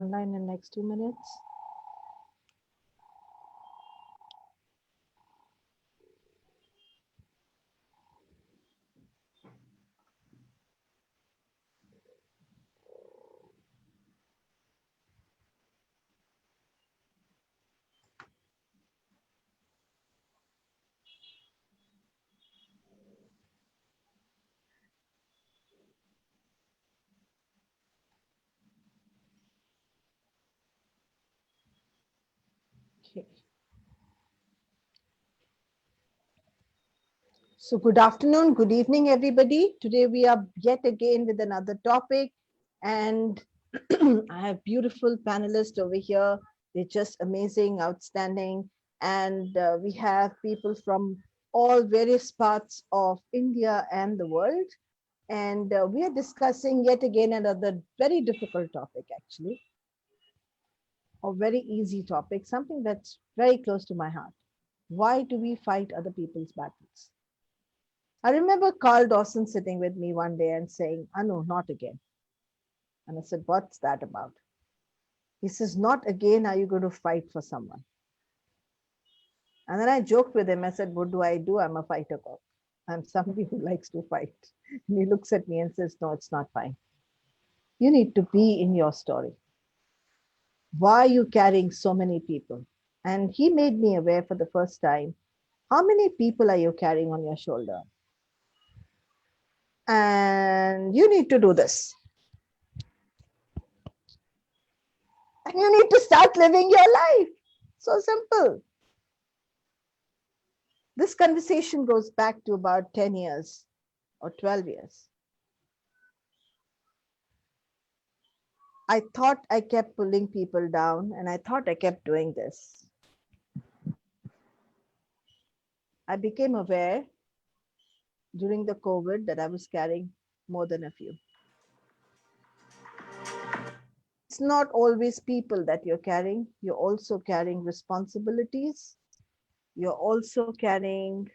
online in next 2 minutes. Okay. So good afternoon, good evening, everybody. Today we are yet again with another topic, and I have beautiful panelists over here. They're just amazing, outstanding, and we have people from all various parts of India and the world. And we are discussing yet again another very difficult topic, actually, or very easy topic, something that's very close to my heart. Why do we fight other people's battles? I remember Carl Dawson sitting with me one day and saying, Anu, not again. And I said, what's that about? He says, not again are you going to fight for someone. And then I joked with him. I said, what do I do? I'm a fighter cop. I'm somebody who likes to fight. And he looks at me and says, no, it's not fine. You need to be in your story. Why are you carrying so many people? And he made me aware for the first time, how many people are you carrying on your shoulder? And you need to do this. And you need to start living your life. So simple. This conversation goes back to about 10 years or 12 years. I thought I kept pulling people down and I thought I kept doing this. I became aware during the COVID that I was carrying more than a few. It's not always people that you're carrying. You're also carrying responsibilities. You're also carrying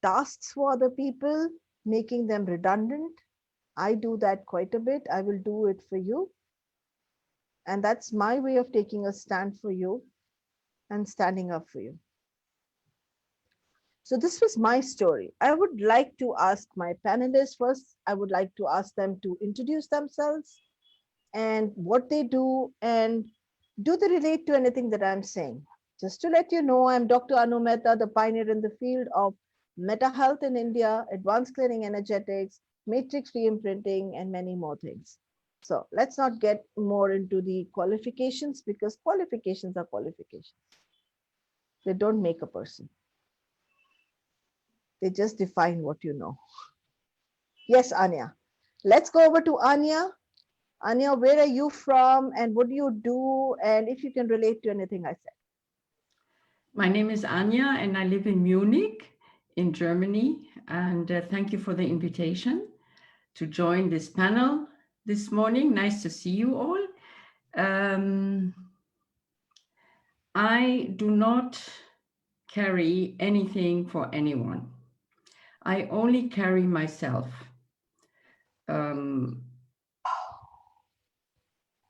tasks for other people, making them redundant. I do that quite a bit. I will do it for you. And that's my way of taking a stand for you and standing up for you. So this was my story. I would like to ask my panelists first. I would like to ask them to introduce themselves and what they do, and do they relate to anything that I'm saying? Just to let you know, I'm Dr. Anu Mehta, the pioneer in the field of meta health in India, advanced cleaning energetics, matrix-free imprinting, and many more things. So let's not get more into the qualifications, because qualifications are qualifications. They don't make a person. They just define what you know. Yes, Anya. Let's go over to Anya. Anya, where are you from and what do you do? And if you can relate to anything I said. My name is Anya and I live in Munich in Germany. And thank you for the invitation to join this panel this morning. Nice to see you all. I do not carry anything for anyone. I only carry myself.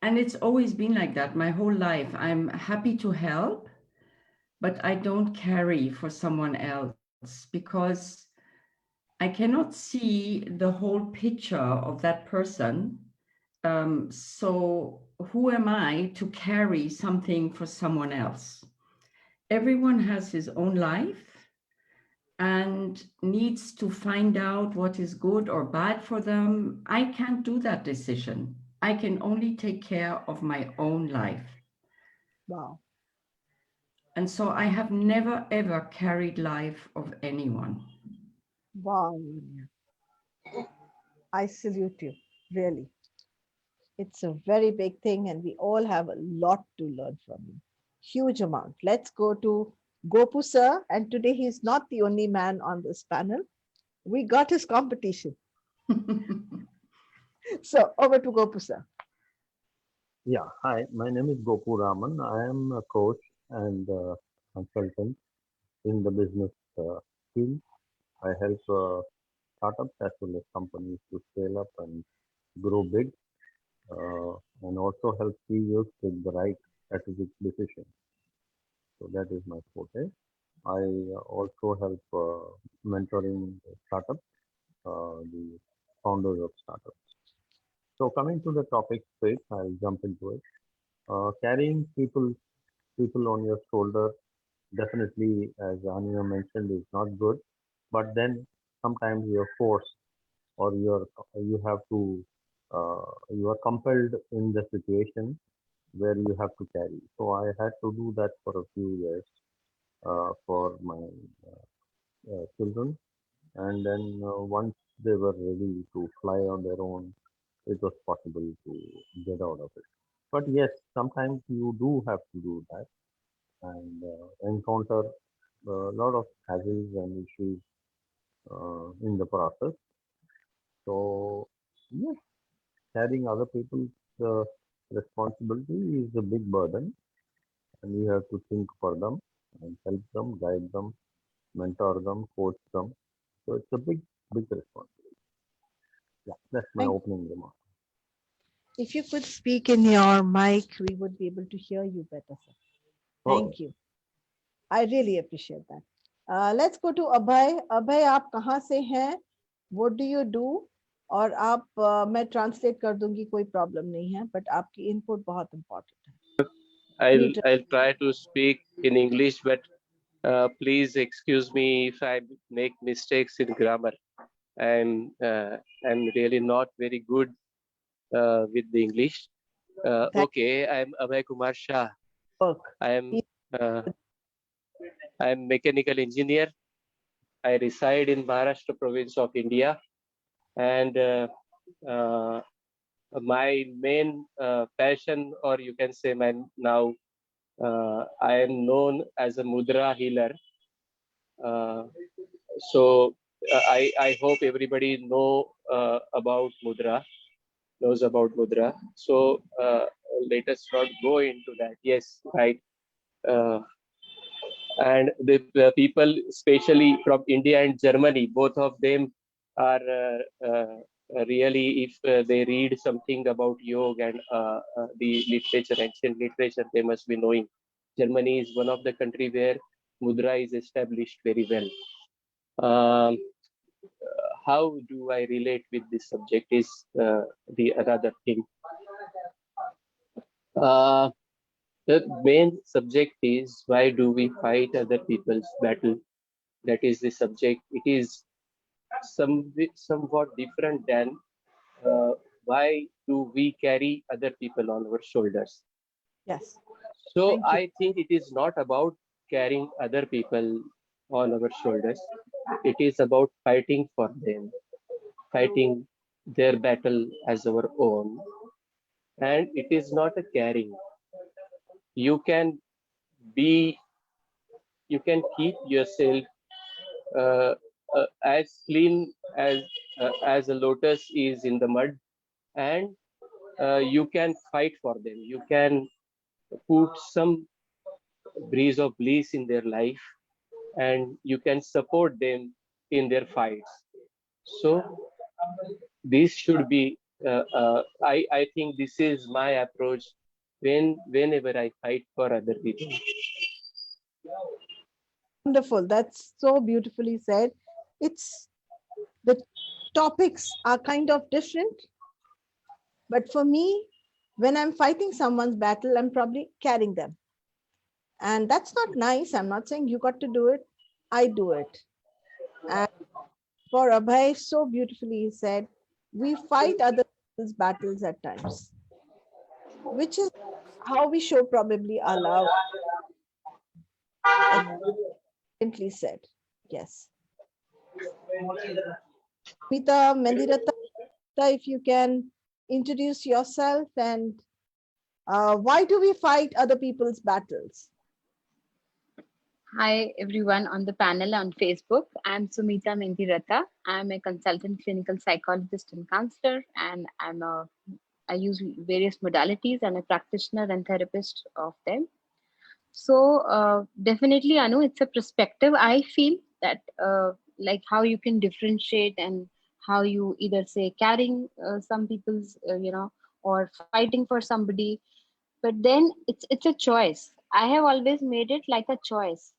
And it's always been like that my whole life. I'm happy to help, but I don't carry for someone else because I cannot see the whole picture of that person. So who am I to carry something for someone else? Everyone has his own life and needs to find out what is good or bad for them. I can't do that decision. I can only take care of my own life. Wow. And so I have never, ever carried life of anyone. Wow. I salute you, really. It's a very big thing and we all have a lot to learn from you. Huge amount. Let's go to Gopu sir. And today he's not the only man on this panel. We got his competition. So over to Gopu sir. Yeah, hi, my name is Gopu Raman. I am a coach and consultant in the business field. I help startups as well as companies to scale up and grow big. and also help CEOs take the right strategic decisions. So that is my forte. I also help mentoring startups, the founders of startups. So coming to the topic straight, I'll jump into it. Carrying people on your shoulder definitely, as Anya mentioned, is not good. But then sometimes you're forced, or you have to you are compelled in the situation where you have to carry. So I had to do that for a few years for my children, and then once they were ready to fly on their own, it was possible to get out of it. But yes, sometimes you do have to do that and encounter a lot of hassles and issues in the process. So yes, carrying other people's responsibility is a big burden, and you have to think for them and help them, guide them, mentor them, coach them. So it's a big responsibility. Yeah, that's my Thank. opening remark. If you could speak in your mic, we would be able to hear you better, sir. Okay. Thank you. I really appreciate that. Let's go to Abhay. Abhay, आप कहाँ से हैं? What do you do? और आप मैं translate कर दूंगी, कोई प्रॉब्लम नहीं है, बट आपकी इनपुट बहुत इम्पोर्टेंट है. I'll try to speak in English, but please excuse me if I make mistakes in grammar. I'm really not very good with the English. Okay, I'm Abhay Kumar Shah. Work. I'm I'm mechanical engineer. I reside in Maharashtra province of India, and my main passion, or you can say my now, I am known as a mudra healer. Uh, so I hope everybody knows about mudra. So let us not go into that. Yes, right. Uh, and the people, especially from India and Germany, both of them are really, if they read something about yoga and the literature, ancient literature, they must be knowing. Germany is one of the country where mudra is established very well. How do I relate with this subject is the another thing. Uh, the main subject is why do we fight other people's battle? That is the subject. It is somewhat different than why do we carry other people on our shoulders. Yes. So Thank you. I think it is not about carrying other people on our shoulders. It is about fighting for them, fighting their battle as our own. And it is not a carrying. You can be, you can keep yourself uh, as clean as a lotus is in the mud, and you can fight for them. You can put some breeze of bliss in their life, and you can support them in their fights. So this should be. I think this is my approach whenever I fight for other people. Wonderful. That's so beautifully said. It's the topics are kind of different, but for me, when I'm fighting someone's battle, I'm probably carrying them. And that's not nice. I'm not saying you got to do it. I do it. And for Abhay, so beautifully he said, we fight other people's battles at times, which is how we show probably our love. Excellently said. Yes. Mita Mendirata, if you can introduce yourself and why do we fight other people's battles? Hi everyone on the panel on Facebook. I'm Sumita Mendirata. I'm a consultant clinical psychologist and counselor, and I use various modalities. I'm a practitioner and therapist of them. So definitely, Anu, it's a perspective. I feel that like how you can differentiate and how you either say carrying some people's or fighting for somebody. But then it's a choice. I have always made it like a choice.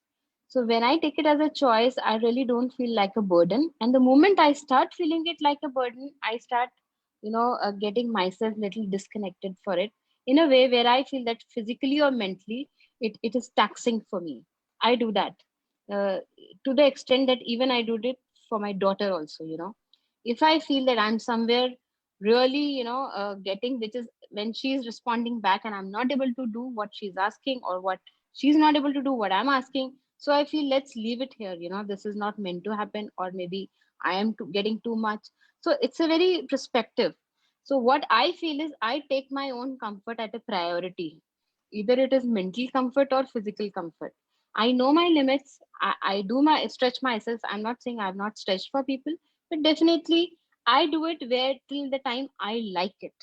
So when I take it as a choice, I really don't feel like a burden. And the moment I start feeling it like a burden, I start, getting myself little disconnected for it in a way where I feel that physically or mentally, it is taxing for me. I do that uh, to the extent that even I do it for my daughter also. If I feel that I'm somewhere really, getting, which is when she's responding back and I'm not able to do what she's asking, or what she's not able to do what I'm asking, so I feel let's leave it here. This is not meant to happen, or maybe I am getting too much. So it's a very perspective. So what I feel is I take my own comfort at a priority, either it is mental comfort or physical comfort. I know my limits. I do my stretch myself. I'm not saying I've not stretched for people, but definitely I do it where till the time I like it.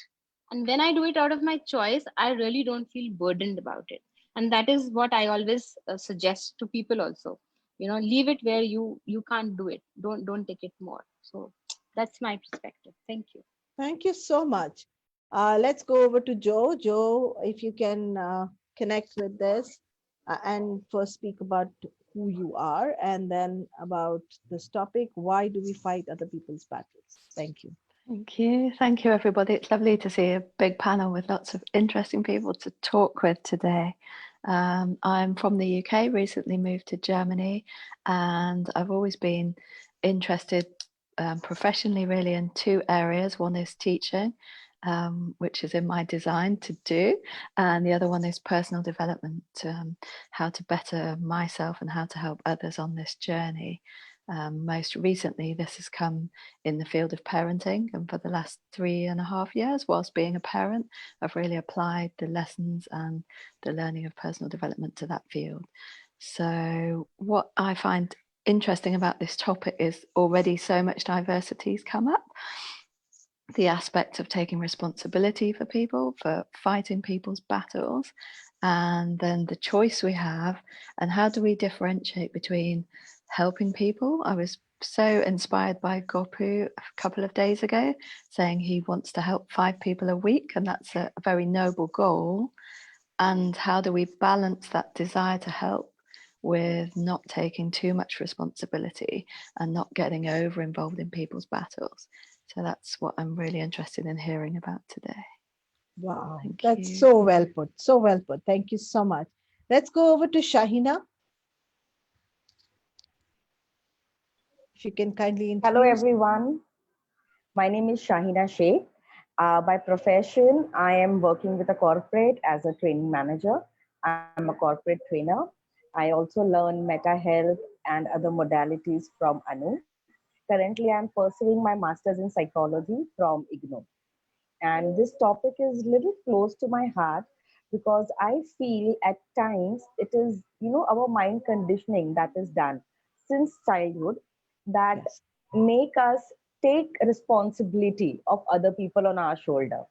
And when I do it out of my choice, I really don't feel burdened about it. And that is what I always suggest to people also. Leave it where you can't do it. Don't take it more. So that's my perspective. Thank you. Thank you so much. Let's go over to Joe. Joe, if you can connect with this and first speak about who you are and then about this topic, why do we fight other people's battles? Thank you. Thank you. Thank you, everybody. It's lovely to see a big panel with lots of interesting people to talk with today. I'm from the UK, recently moved to Germany, and I've always been interested professionally, really, in two areas. One is teaching, which is in my design to do, and the other one is personal development, how to better myself and how to help others on this journey. Most recently, this has come in the field of parenting, and for the last 3.5 years, whilst being a parent, I've really applied the lessons and the learning of personal development to that field. So what I find interesting about this topic is already so much diversity has come up. The aspect of taking responsibility for people, for fighting people's battles, and then the choice we have, and how do we differentiate between helping people. I was so inspired by Gopu a couple of days ago, saying he wants to help 5 people a week, and that's a very noble goal. And how do we balance that desire to help with not taking too much responsibility and not getting over involved in people's battles? So that's what I'm really interested in hearing about today. Wow, Thank that's you. so well put. So well put. Thank you so much. Let's go over to Shahina. If you can kindly Hello, introduce. everyone. My name is Shahina Sheikh. By profession, I am working with a corporate as a training manager. I'm a corporate trainer. I also learn meta health and other modalities from Anu. Currently, I'm pursuing my master's in psychology from IGNO. And this topic is little close to my heart because I feel at times it is, our mind conditioning that is done since childhood that Yes. make us take responsibility of other people on our shoulder.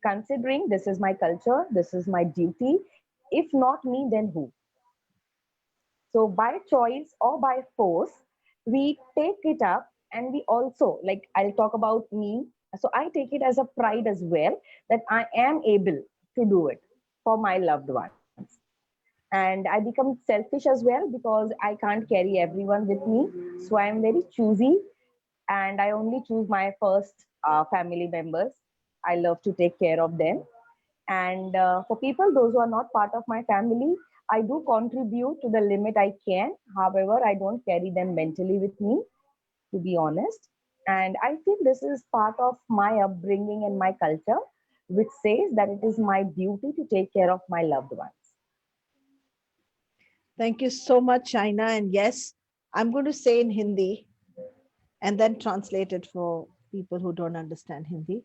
Considering this is my culture, this is my duty. If not me, then who? So by choice or by force, we take it up, and we also, like, I'll talk about me. So I take it as a pride as well that I am able to do it for my loved ones. And I become selfish as well because I can't carry everyone with me. So I am very choosy, and I only choose my first family members. I love to take care of them. And for people, those who are not part of my family, I do contribute to the limit I can. However, I don't carry them mentally with me, to be honest. And I feel this is part of my upbringing and my culture, which says that it is my duty to take care of my loved ones. Thank you so much, Shaina. And yes, I'm going to say in Hindi and then translate it for people who don't understand Hindi.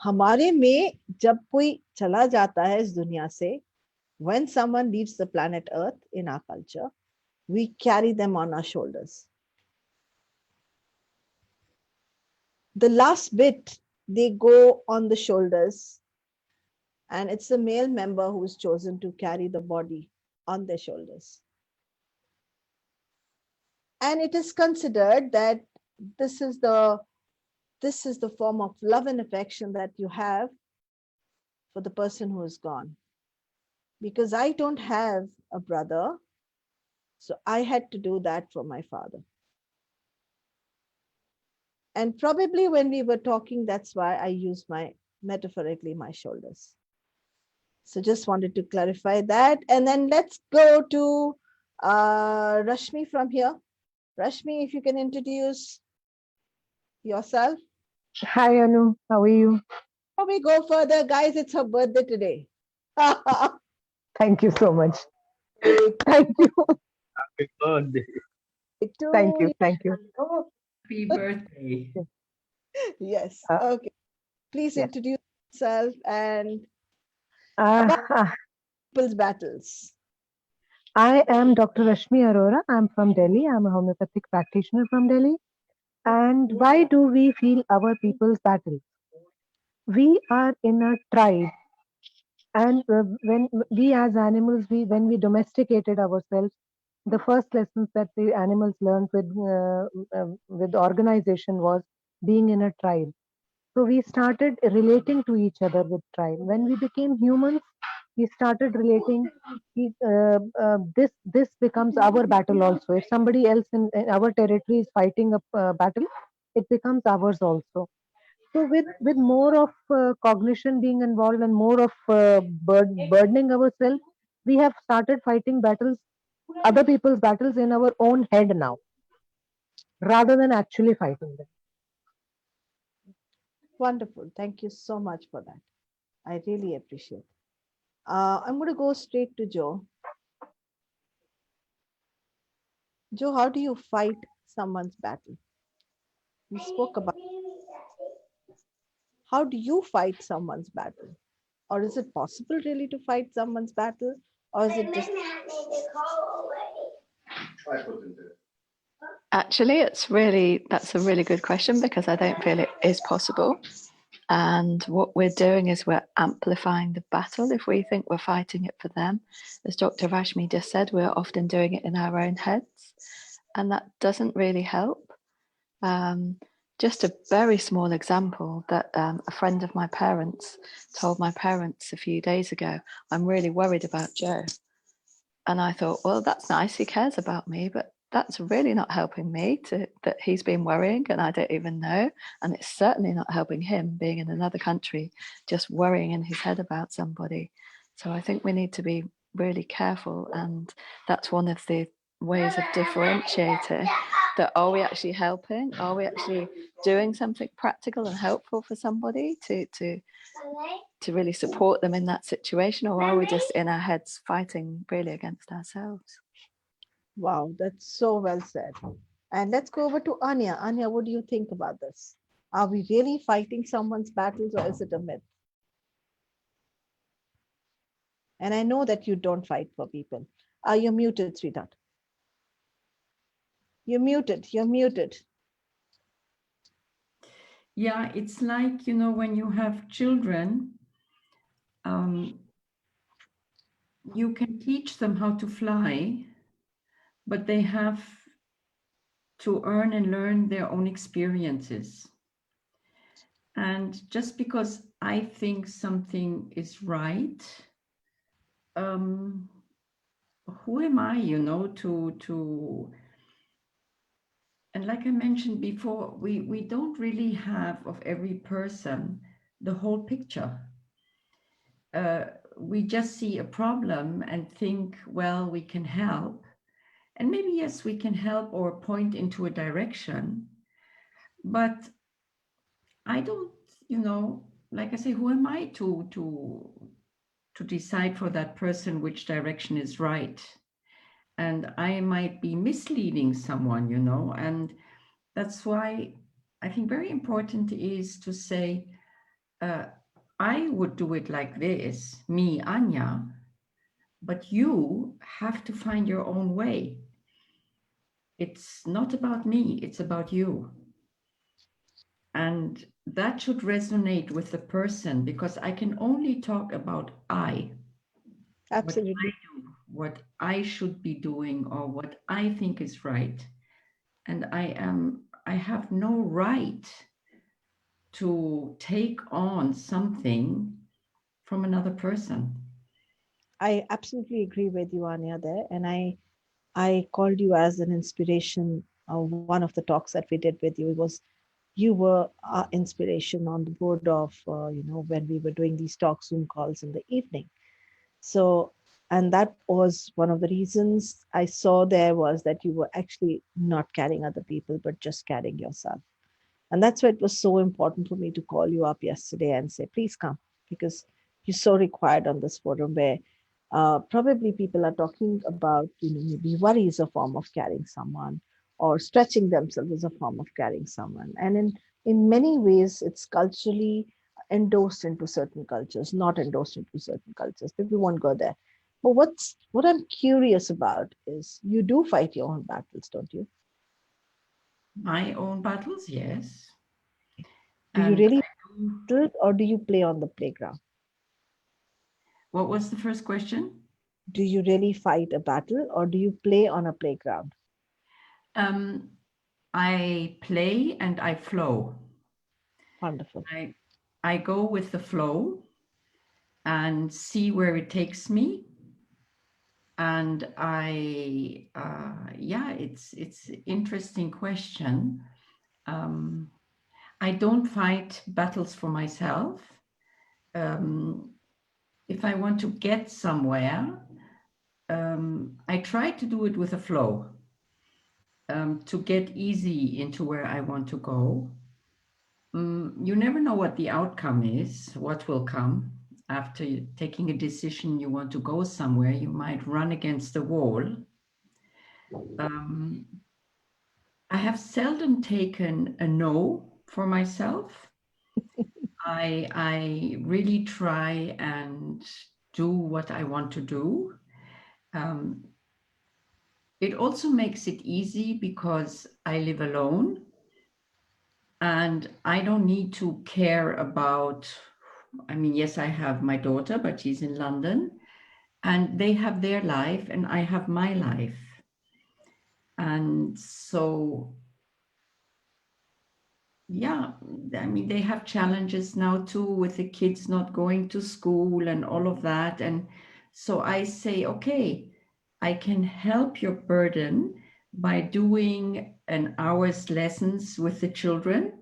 हमारे में जब कोई चला जाता है इस दुनिया से, when someone leaves the planet Earth in our culture, we carry them on our shoulders. The last bit, they go on the shoulders, and it's the male member who is chosen to carry the body on their shoulders. And it is considered that this is the this is the form of love and affection that you have for the person who is gone. Because I don't have a brother, so I had to do that for my father. And probably when we were talking, that's why I used my metaphorically my shoulders. So just wanted to clarify that. And then let's go to Rashmi from here. Rashmi, if you can introduce yourself. Hi Anu, how are you? Before we go further, guys, it's her birthday today. Thank you so much. Happy Thank you. Happy birthday. Thank to you. Thank you. Happy birthday. you. Yes. Uh, Okay. Please yes. introduce yourself and Uh, about uh, people's battles. I am Dr. Rashmi Arora. I'm from Delhi. I'm a homeopathic practitioner from Delhi. And why do we feel our people's battle? We are in a tribe, and when we as animals, when we domesticated ourselves, the first lessons that the animals learned with organization was being in a tribe. So we started relating to each other with tribe. When we became humans, we started relating. This becomes our battle also. If somebody else in our territory is fighting a battle, it becomes ours also. So with more of cognition being involved and more of burdening ourselves, we have started fighting battles, other people's battles in our own head now, rather than actually fighting them. Wonderful. Thank you so much for that. I really appreciate it. I'm going to go straight to Joe. Joe, how do you fight someone's battle? We spoke about how do you fight someone's battle? Or is it possible really to fight someone's battle? Or is it just Actually, that's a really good question because I don't feel it is possible. And what we're doing is we're amplifying the battle if we think we're fighting it for them. As Dr. Rashmi just said, we're often doing it in our own heads, and that doesn't really help. Just a very small example that a friend of my parents told my parents a few days ago, I'm really worried about Joe. And I thought, well, that's nice. He cares about me, but that's really not helping me that he's been worrying and I don't even know. And it's certainly not helping him being in another country, just worrying in his head about somebody. So I think we need to be really careful. And that's one of the ways of differentiating that are we actually helping? Are we actually doing something practical and helpful for somebody to really support them in that situation, or are we just in our heads fighting really against ourselves? wow, that's so well said. And let's go over to Anya. Anya, what do you think about this? Are we really fighting someone's battles or is it a myth? And I know that you don't fight for people. You're muted, sweetheart. You're muted. You're muted. Yeah, it's like, when you have children, you can teach them how to fly, but they have to earn and learn their own experiences. And just because I think something is right, who am I, to and like I mentioned before, we don't really have of every person the whole picture. We just see a problem and think, well, we can help. And maybe, yes, we can help or point into a direction. But I don't, like I say, who am I to decide for that person which direction is right? And I might be misleading someone, and that's why I think very important is to say, I would do it like this, me, Anya, but you have to find your own way. It's not about me, it's about you. And that should resonate with the person because I can only talk about Absolutely. what I should be doing or what I think is right. And I have no right to take on something from another person. I absolutely agree with you, Anya, there. And I called you as an inspiration. One of the talks that we did with you was you were our inspiration on the board of, when we were doing these talk Zoom calls in the evening. So, and that was one of the reasons I saw there was that you were actually not carrying other people, but just carrying yourself. And that's why it was so important for me to call you up yesterday and say, please come, because you're so required on this forum where probably people are talking about, maybe worry is a form of carrying someone, or stretching themselves is a form of carrying someone. And in many ways, it's culturally endorsed into certain cultures, not endorsed into certain cultures. But we won't go there. But what I'm curious about is you do fight your own battles, don't you? My own battles, yes. Do you And really I do. battle, or do you play on the playground? What was the first question? Do you really fight a battle, or do you play on a playground? Um, I play and I flow. Wonderful. I go with the flow and see where it takes me. And yeah, it's interesting question. Um, I don't fight battles for myself. Um, if I want to get somewhere, I try to do it with a flow, to get easy into where I want to go. You never know what the outcome is, what will come after taking a decision. You want to go somewhere, you might run against the wall. Um, I have seldom taken a no for myself. I really try and do what I want to do. Um, it also makes it easy because I live alone and I don't need to care about. I mean, yes, I have my daughter, but she's in London and they have their life and I have my life. And so, yeah, I mean, they have challenges now too with the kids not going to school and all of that. And so I say, okay, I can help your burden by doing an hour's lessons with the children.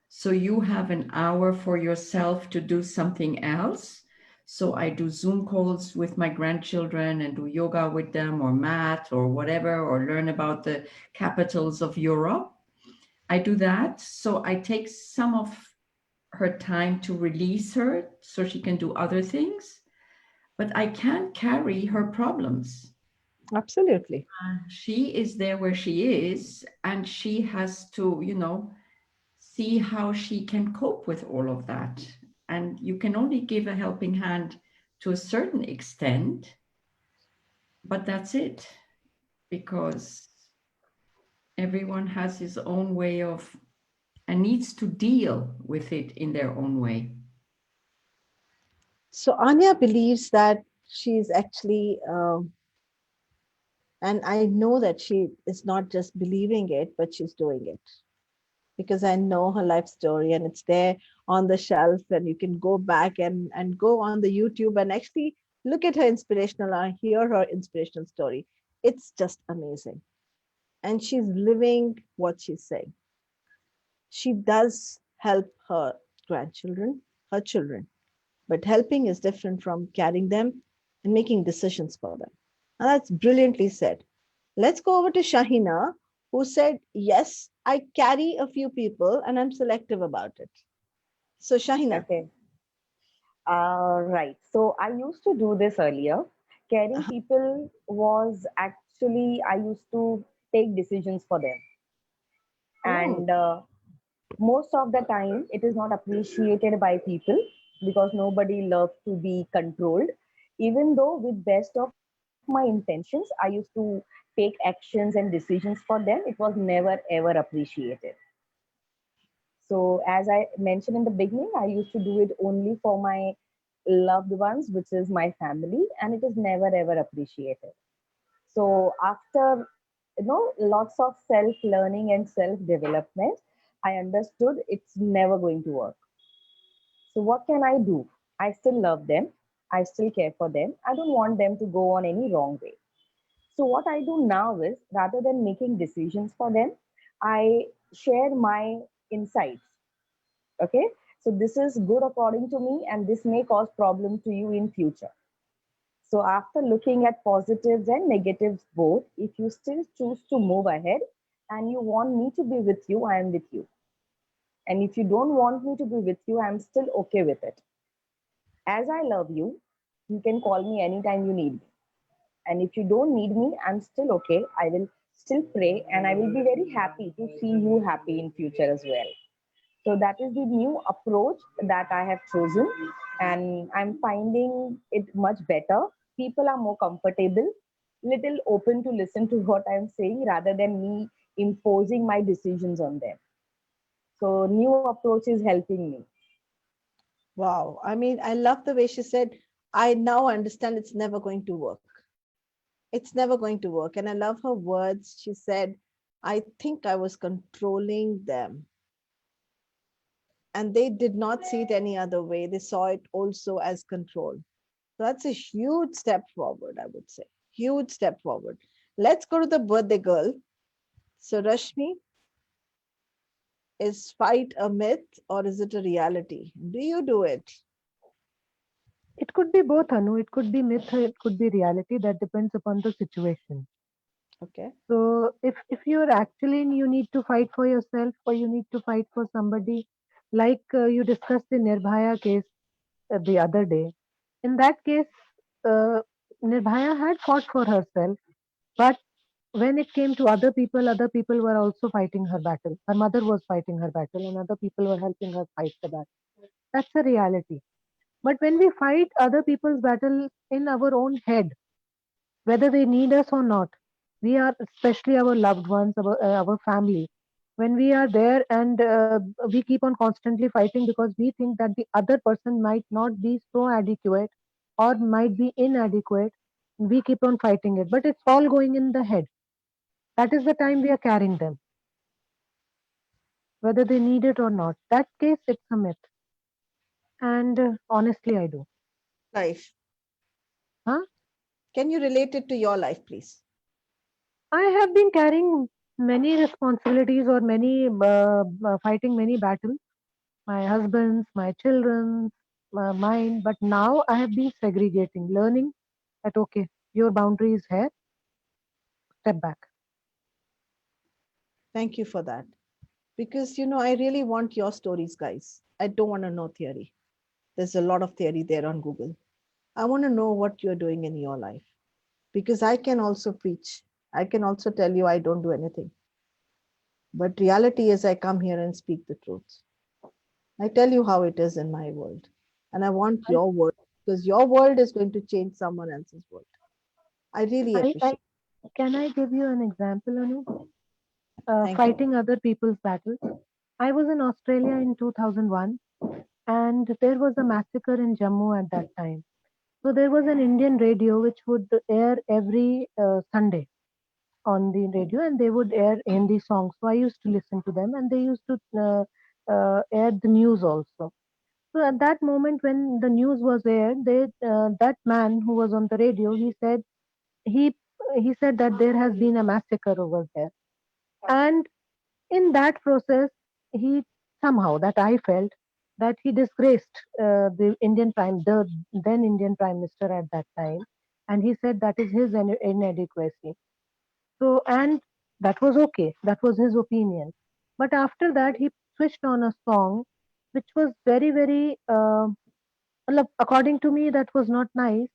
So you have an hour for yourself to do something else. So I do Zoom calls with my grandchildren and do yoga with them or math or whatever, or learn about the capitals of Europe. I do that. So I take some of her time to release her so she can do other things, but I can't carry her problems. Absolutely. She is there where she is, and she has to, see how she can cope with all of that. And you can only give a helping hand to a certain extent, but that's it, because everyone has his own way of and needs to deal with it in their own way. So Anya believes that she's actually, and I know that she is not just believing it, but she's doing it, because I know her life story and it's there on the shelf, and you can go back and go on the YouTube and actually look at her inspirational, hear her inspirational story. It's just amazing. And she's living what she's saying. She does help her grandchildren, her children, but helping is different from carrying them and making decisions for them. And that's brilliantly said. Let's go over to Shahina, who said, yes, I carry a few people and I'm selective about it. So, Shahina. Okay. Right. So I used to do this earlier. Caring Uh-huh. people was actually, I used to take decisions for them. Oh, And most of the time, it is not appreciated by people because nobody loves to be controlled. Even though, with best of my intentions, I used to take actions and decisions for them, it was never ever appreciated. So, as I mentioned in the beginning, I used to do it only for my loved ones, which is my family, and it is never ever appreciated. So, after lots of self learning and self development, I understood it's never going to work. So, what can I do? I still love them. I still care for them. I don't want them to go on any wrong way. So what I do now is, rather than making decisions for them, I share my insights. Okay, so this is good according to me, and this may cause problem to you in future. So after looking at positives and negatives both, if you still choose to move ahead and you want me to be with you, I am with you. And if you don't want me to be with you, I'm still okay with it. As I love you, you can call me anytime you need me. And if you don't need me, I'm still okay. I will still pray and I will be very happy to see you happy in future as well. So that is the new approach that I have chosen, and I'm finding it much better. People are more comfortable, little open to listen to what I'm saying rather than me imposing my decisions on them. So new approach is helping me. Wow. I mean, I love the way she said, I now understand it's never going to work. It's never going to work. And I love her words. She said, I think I was controlling them. And they did not see it any other way. They saw it also as control. So that's a huge step forward, I would say. Huge step forward. Let's go to the birthday girl. So, Rashmi, is fight a myth or is it a reality? Do you do it? It could be both, Anu. It could be myth, or it could be reality. That depends upon the situation. Okay. So if you're actually you need to fight for yourself or you need to fight for somebody, like you discussed the Nirbhaya case the other day. In that case, uh, Nirbhaya had fought for herself, but when it came to other people were also fighting her battle. Her mother was fighting her battle, and other people were helping her fight the battle. That's a reality. But when we fight other people's battle in our own head, whether they need us or not, we are, especially our loved ones, our family, when we are there and we keep on constantly fighting because we think that the other person might not be so adequate or might be inadequate, we keep on fighting it, but it's all going in the head. That is the time we are carrying them, whether they need it or not. That case, it's a myth. And honestly, I do. Life. Huh? Can you relate it to your life, please? I have been carrying many responsibilities or many fighting many battles, my husband's, my children's, mine. But now I have been segregating, learning that okay, your boundary is here, step back. Thank you for that. Because, I really want your stories, guys. I don't want to know theory. There's a lot of theory there on Google. I want to know what you're doing in your life because I can also preach. I can also tell you I don't do anything. But reality is, I come here and speak the truth. I tell you how it is in my world. And I want I, your world because your world is going to change someone else's world. I really I appreciate can I give you an example, Anu? it. Thank you. Fighting other people's battles. I was in Australia in 2001, and there was a massacre in Jammu at that time. So there was an Indian radio which would air every Sunday on the radio, and they would air Hindi songs. So I used to listen to them, and they used to air the news also. So at that moment, when the news was aired, that man who was on the radio, he he said that there has been a massacre over there, and in that process, he somehow that I felt that he disgraced the then Indian Prime Minister at that time, and he said that is his inadequacy. So, and that was okay. That was his opinion. But after that, he switched on a song, which was very, very, according to me, that was not nice.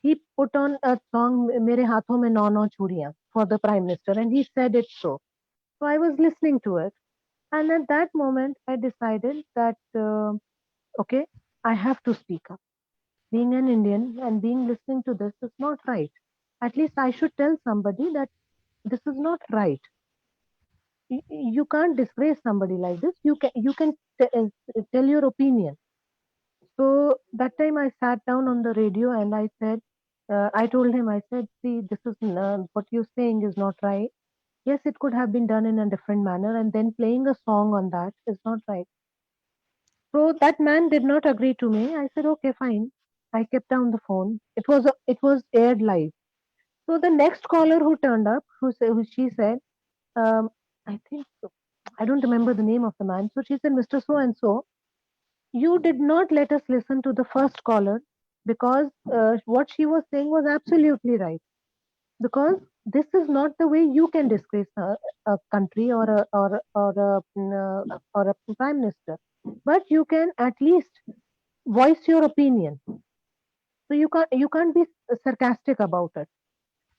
He put on a song, Mere Haathon Mein Nau Nau Churiyan, for the Prime Minister, and he said it so. So I was listening to it. And at that moment, I decided that, okay, I have to speak up. Being an Indian and being listening to this is not right. At least I should tell somebody that this is not right. You can't disgrace somebody like this. Tell your opinion. So that time I sat down on the radio and I said, I told him, I said, see, this is what you're saying is not right. Yes, it could have been done in a different manner, and then playing a song on that is not right. So that man did not agree to me. I said, okay, fine. So I said, okay, fine. But I have to speak up. Being an Indian and being listening to this is not right. At least I should tell somebody that this is not right. You can't disgrace somebody like this. You tell your opinion. So that time I sat down on the radio and I said, I told him, I said, see, this is what you're saying is not right. Yes, it could have been done in a different manner, and then playing a song on that is not right. So I kept down the phone. It was aired live. So the next caller who turned up, who she said, um, I think I don't remember the name of the man. So she said, Mr. So and so, you did not let us listen to the first caller because what she was saying was absolutely right. Because this is not the way you can disgrace a country or a prime minister. But you can at least voice your opinion. So you can't be sarcastic about it.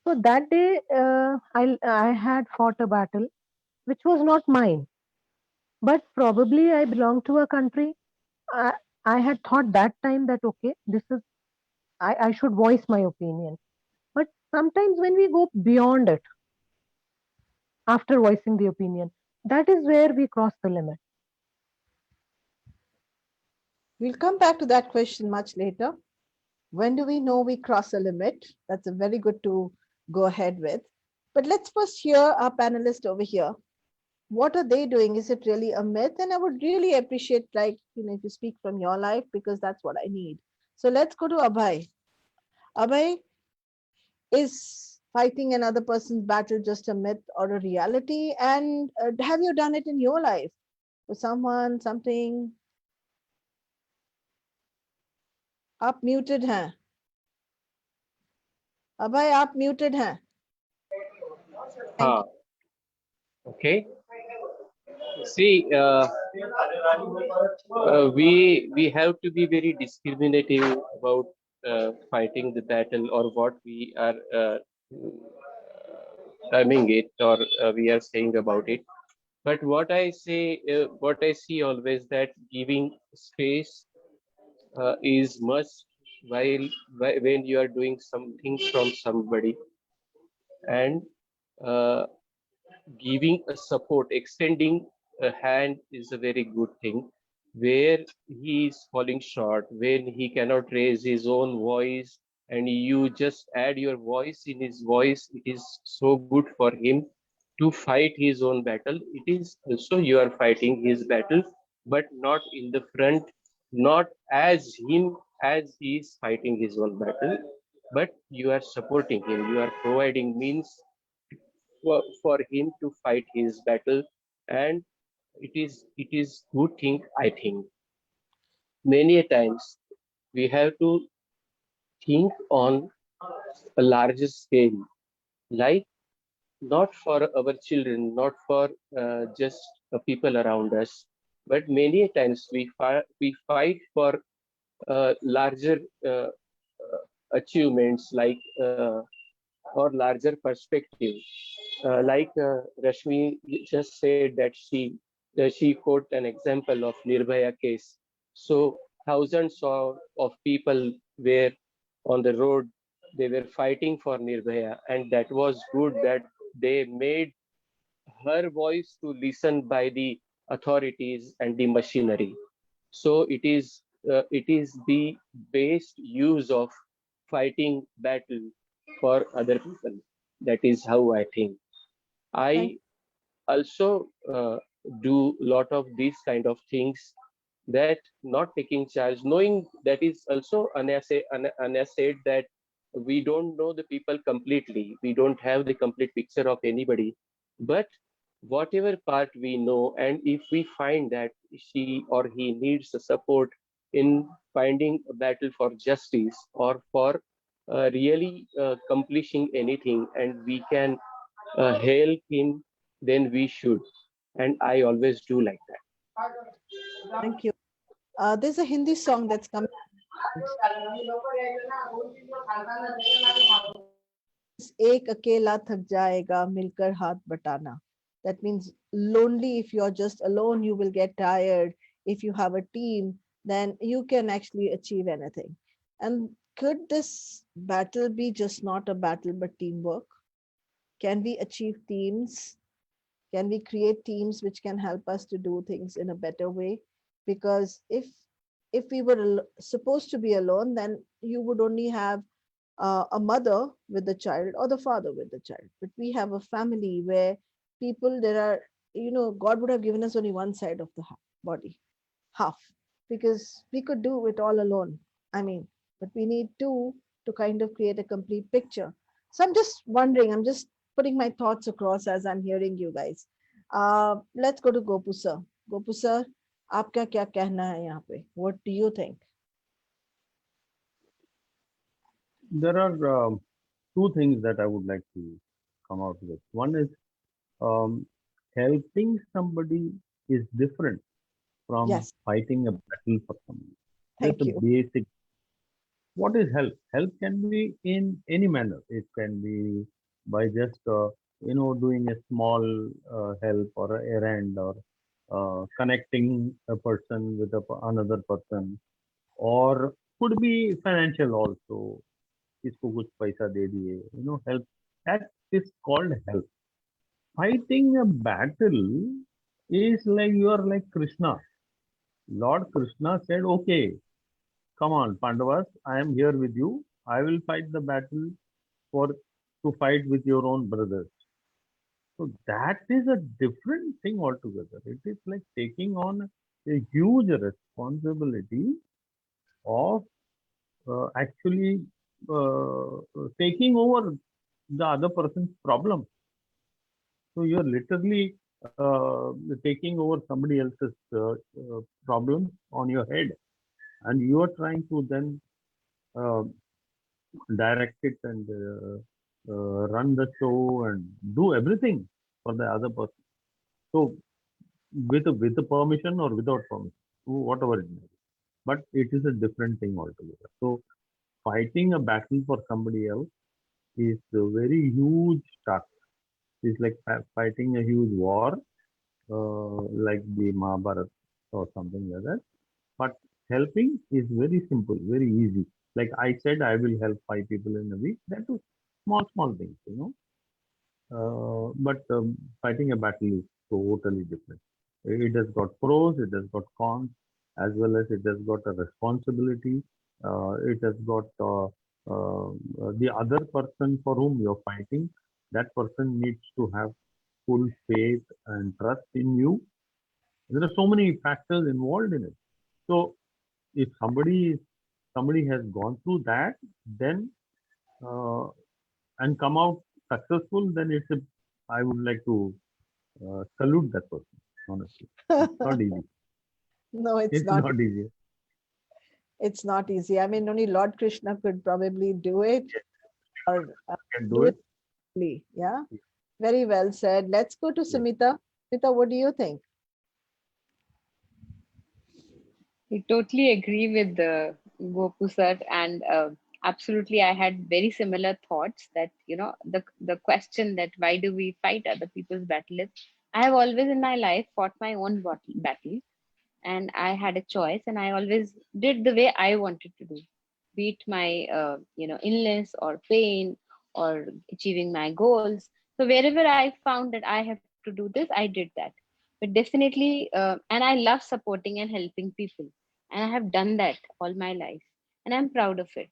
So that day, I had fought a battle which was not mine, but probably I belong to a country. I, I had thought that time that okay, I should voice my opinion. But sometimes when we go beyond it after voicing the opinion, that is where we cross the limit. We'll come back to that question much later. When do we know we cross a limit? That's a very good to go ahead with. But let's first hear our panelist over here. What are they doing? Is it really a myth? And I would really appreciate, like, if you speak from your life, because that's what I need. So let's go to Abhay. Abhay, is fighting another person's battle just a myth or a reality? And have you done it in your life with someone, something? आप muted हैं. अभय आप muted हैं. Thank हाँ, you. okay. See, we have to be very discriminative about fighting the battle or what we are terming it or we are saying about it. But what I say, what I see always that giving space is must when you are doing something from somebody, and uh, giving a support, extending a hand is a very good thing. Where he is falling short, when he cannot raise his own voice, and you just add your voice in his voice, it is so good for him to fight his own battle. It is also you are fighting his battle, but not in the front, not as him as he is fighting his own battle, but you are supporting him. You are providing means for him to fight his battle, and it is good thing. I think many a times we have to think on a larger scale, like not for our children, not for just people around us, but many a times we fight for larger achievements, like or larger perspective. Like Rashmi just said that she quote an example of Nirbhaya case. So thousands of people were on the road. They were fighting for Nirbhaya, and that was good that they made her voice to listen by the authorities and the machinery. So it is the best use of fighting battle for other people. That is how I think. Thank I also do lot of these kind of things, that not taking charge, knowing that is also unassayed, that we don't know the people completely, we don't have the complete picture of anybody, but whatever part we know, and if we find that she or he needs the support in finding a battle for justice or for really accomplishing anything, and we can help him, then we should. And I always do like that. thank you. There's a Hindi song that's coming. एक अकेला थक जाएगा मिलकर हाथ बटाना. That means lonely. If you're just alone, you will get tired. If you have a team, then you can actually achieve anything. And could this battle be just not a battle but teamwork? Can we achieve teams? Can we create teams which can help us to do things in a better way? Because if we were supposed to be alone, then you would only have a mother with the child or the father with the child. But we have a family where people, there are, God would have given us only one side of the body, half, because we could do it all alone. I mean, but we need two to kind of create a complete picture. So I'm just wondering, I'm just putting my thoughts across as I'm hearing you guys. Let's go to Gopu sir. Gopu sir, आपका क्या कहना है यहाँ पे? What do you think? There are two things that I would like to come out with. One is um, helping somebody is different from Yes, fighting a battle for somebody. That's thank a you. basic. What is help? Help can be in any manner. It can be by just doing a small help or a errand or connecting a person with another person, or could be financial also. इसको कुछ पैसा दे दिए, help. That is called help. Fighting a battle is like you are like Krishna. Lord Krishna said, okay, come on, Pandavas, I am here with you. I will fight the battle for to fight with your own brothers. So that is a different thing altogether. It is like taking on a huge responsibility of actually taking over the other person's problem. So you're literally taking over somebody else's problems on your head, and you are trying to then uh, direct it and run the show and do everything for the other person. So with the permission or without permission, whatever it may be. But it is a different thing altogether. So fighting a battle for somebody else is a very huge task. It's like fighting a huge war, like the Mahabharata or something like that. But helping is very simple, very easy. Like I said, I will help 5 people in a week. That is small things. But fighting a battle is totally different. It has got pros, it has got cons, as well as it has got a responsibility. It has got the other person for whom you're fighting. That person needs to have full faith and trust in you. There are so many factors involved in it. So if somebody has gone through that, then uh, and come out successful, then I would like to salute that person. Honestly, it's not easy. No, it's It's not. not easy. It's not easy. I mean, only Lord Krishna could probably do it, or Can do do it. it. Quickly. Yeah, very well said. Let's go to Yes. Sumita. Sumita, what do you think? I totally agree with Gopu sir, and absolutely, I had very similar thoughts that the question that why do we fight other people's battles? I have always in my life fought my own battle, and I had a choice, and I always did the way I wanted to do, be it my illness or pain or achieving my goals. So wherever I found that I have to do this, I did that. But definitely, and I love supporting and helping people, and I have done that all my life, and I'm proud of it.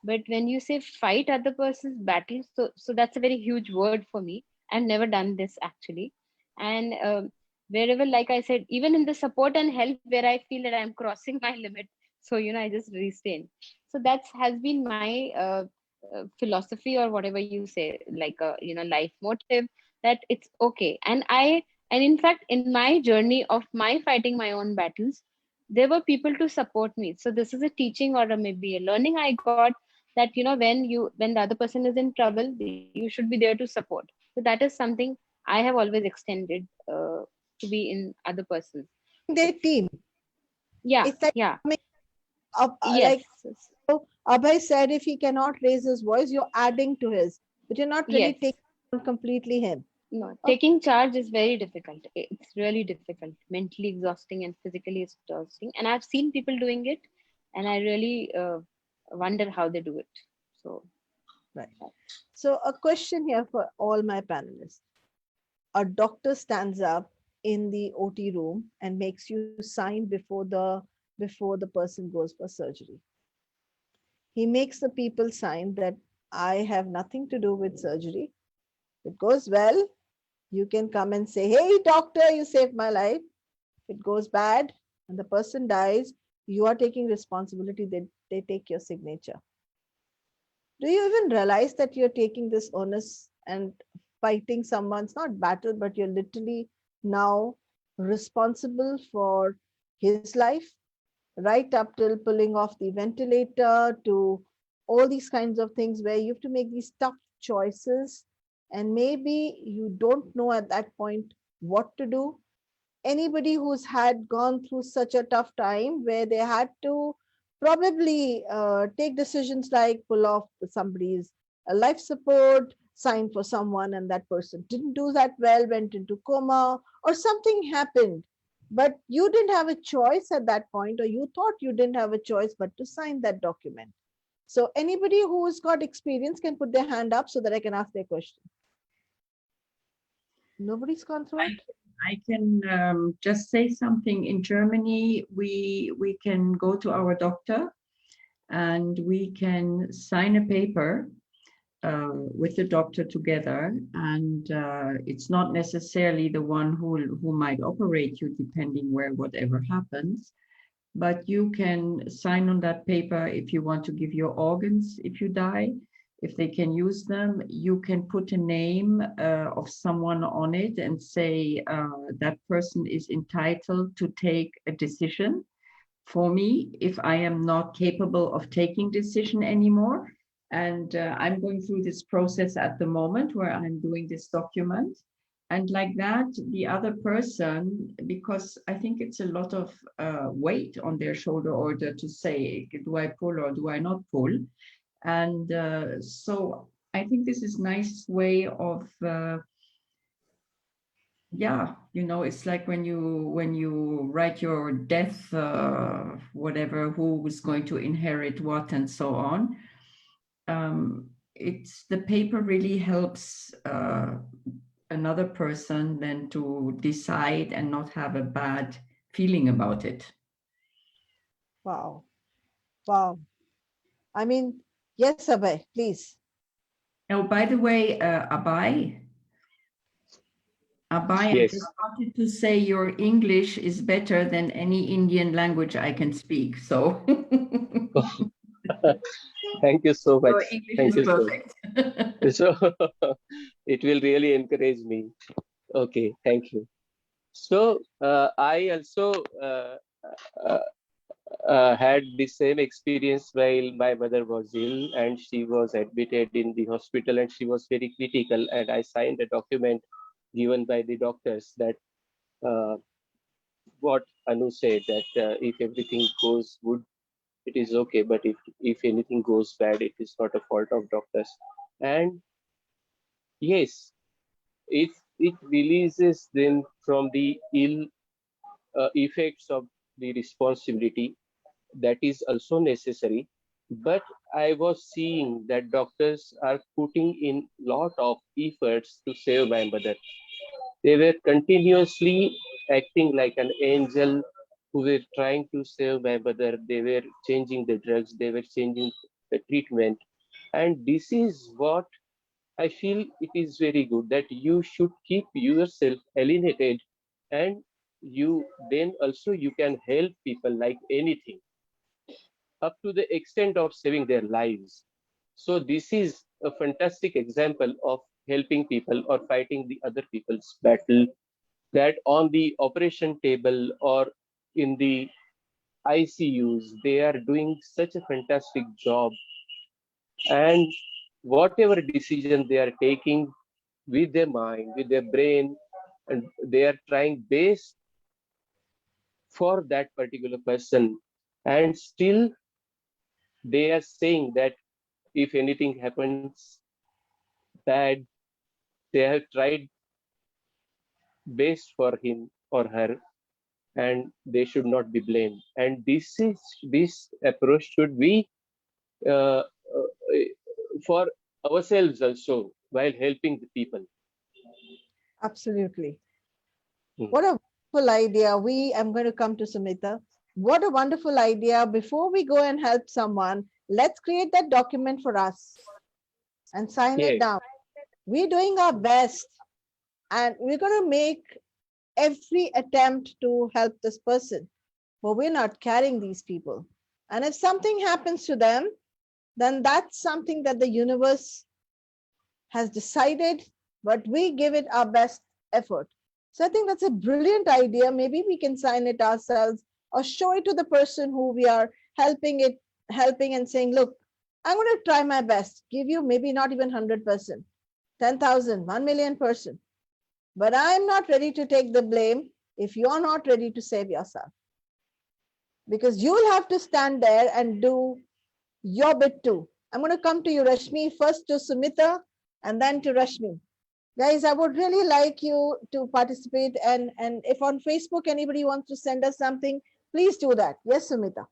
But when you say fight other person's battles, so that's a very huge word for me. I've never done this actually. And wherever, like I said, even in the support and help where I feel that I'm crossing my limit, so I just restrain. So that's has been my philosophy, or whatever you say, like a life motive, that it's okay. And in fact, in my journey of my fighting my own battles, there were people to support me. So this is a teaching, or maybe a learning I got, that when the other person is in trouble, you should be there to support. So that is something I have always extended, to be in other persons. Their team. Yeah, It's like yeah, coming up, yes, like Abhay said, if he cannot raise his voice, you're adding to his, but you're not really yes. taking on completely him. No, Okay. taking charge is very difficult. It's really difficult, mentally exhausting and physically exhausting. And I've seen people doing it, and I really wonder how they do it. So Right. So a question here for all my panelists. A doctor stands up in the OT room and makes you sign before the person goes for surgery. He makes the people sign that I have nothing to do with surgery. It goes well, you can come and say, "Hey, doctor, you saved my life." It goes bad and the person dies, you are taking responsibility they take your signature. Do you even realize that you're taking this onus and fighting someone's not battle, but you're literally now responsible for his life, right up till pulling off the ventilator to all these kinds of things where you have to make these tough choices, and maybe you don't know at that point what to do. Anybody who's had gone through such a tough time where they had to probably take decisions like pull off somebody's life support, sign for someone, and that person didn't do that well, went into coma, or something happened, but you didn't have a choice at that point, or you thought you didn't have a choice but to sign that document. So anybody who's got experience can put their hand up so that I can ask their question. Nobody's gone through it? I can just say something. In Germany, we can go to our doctor and we can sign a paper with the doctor together, and it's not necessarily the one who might operate you, depending where whatever happens. But you can sign on that paper if you want to give your organs if you die, if they can use them. You can put a name of someone on it and say that person is entitled to take a decision for me if I am not capable of taking decision anymore. And I'm going through this process at the moment where I'm doing this document. And like that, the other person, because I think it's a lot of weight on their shoulder order to say, do I pull or do I not pull? And so I think this is a nice way of, yeah, you know, it's like when you write your death, whatever, who is going to inherit what and so on. It's the paper really helps another person then to decide and not have a bad feeling about it. Wow. Wow. I mean, yes, Abhay, please. Oh, by the way, Abhay, I Yes. just wanted to say your English is better than any Indian language I can speak. So Thank you so much. your English Thank is you so perfect. much. So it will really encourage me. Okay, thank you. So I also uh, had the same experience while my mother was ill and she was admitted in the hospital and she was very critical, and I signed a document given by the doctors that uh, what Anu said, that if everything goes good, it is okay, but if anything goes bad, it is not a fault of doctors. And yes, if it releases them from the ill effects of the responsibility, that is also necessary. But I was seeing that doctors are putting in lot of efforts to save my mother. They were continuously acting like an angel who were trying to save my mother. They were changing the drugs, they were changing the treatment. And this is what I feel it is very good, that you should keep yourself alienated, and you then also you can help people like anything up to the extent of saving their lives. So this is a fantastic example of helping people or fighting the other people's battle, that on the operation table or in the ICUs, they are doing such a fantastic job. And whatever decision they are taking with their mind, with their brain, and they are trying best for that particular person. And still they are saying that if anything happens bad, they have tried best for him or her, and they should not be blamed. And this approach should be uh, for ourselves also while helping the people. Absolutely. Hmm. What a wonderful idea. I'm going to come to Sumita. What a wonderful idea. Before we go and help someone, let's create that document for us and sign it Yes, down. We're doing our best and we're going to make every attempt to help this person, but we're not carrying these people. And if something happens to them, then that's something that the universe has decided, but we give it our best effort. So I think that's a brilliant idea. Maybe we can sign it ourselves or show it to the person who we are helping and saying, look, I'm going to try my best, give you maybe not even 100%, 10,000, 1,000,000%. But I'm not ready to take the blame if you're not ready to save yourself. Because you'll have to stand there and do your bit too. I'm going to come to you, Rashmi, first to Sumita and then to Rashmi. Guys, I would really like you to participate. And if on Facebook anybody wants to send us something, please do that. Yes, Sumita.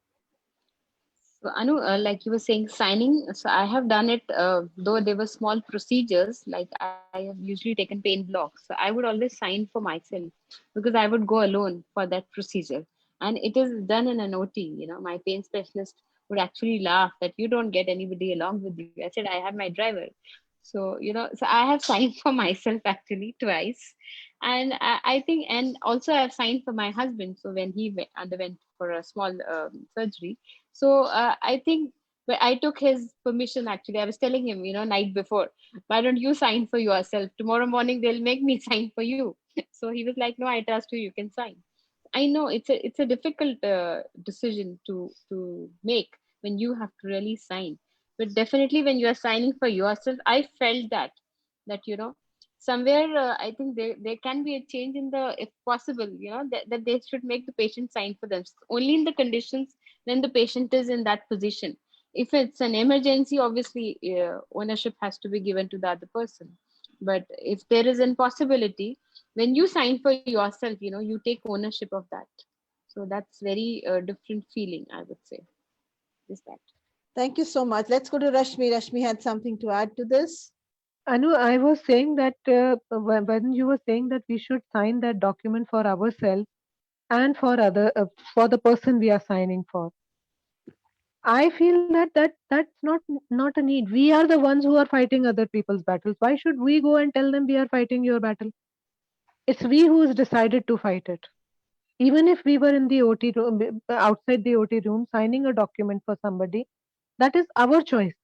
So Anu, like you were saying, signing. So I have done it, though there were small procedures. Like I have usually taken pain blocks. So I would always sign for myself because I would go alone for that procedure, and it is done in an OT. My pain specialist would actually laugh that you don't get anybody along with you. I said I have my driver. So I have signed for myself actually twice, and I think, and also I have signed for my husband. So when he underwent for a small surgery, so I think I took his permission actually. I was telling him, night before, why don't you sign for yourself? Tomorrow morning they'll make me sign for you. So he was like, no, I trust you. You can sign. I know it's a difficult decision to make when you have to really sign, but definitely when you are signing for yourself, I felt that somewhere I think there can be a change in the, if possible, that they should make the patient sign for them only in the conditions when the patient is in that position. If it's an emergency, obviously ownership has to be given to the other person. But if there is impossibility, when you sign for yourself, you take ownership of that. So that's very different feeling, I would say, is that. Thank you so much. Let's go to Rashmi. Rashmi had something to add to this. Anu, I was saying that when you were saying that we should sign that document for ourselves and for the person we are signing for, I feel that's not a need. We are the ones who are fighting other people's battles. Why should we go and tell them we are fighting your battle? It's we who has decided to fight it. Even if we were in the OT room, outside the OT room, signing a document for somebody, that is our choice.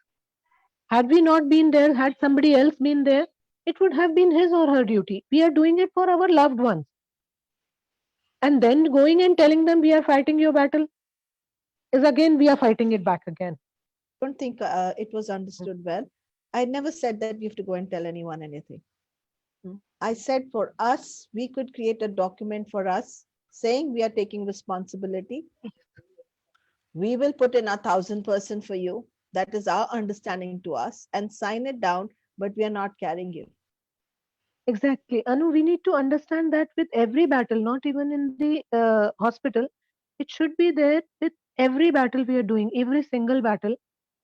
Had we not been there, had somebody else been there, it would have been his or her duty. We are doing it for our loved ones. And then going and telling them we are fighting your battle is again, we are fighting it back again. I don't think it was understood well. I never said that we have to go and tell anyone anything. I said for us, we could create a document for us saying we are taking responsibility. We will put in 1,000% for you. That is our understanding to us, and sign it down, but we are not carrying you. Exactly. Anu, we need to understand that with every battle, not even in the hospital, it should be there with every battle we are doing, every single battle.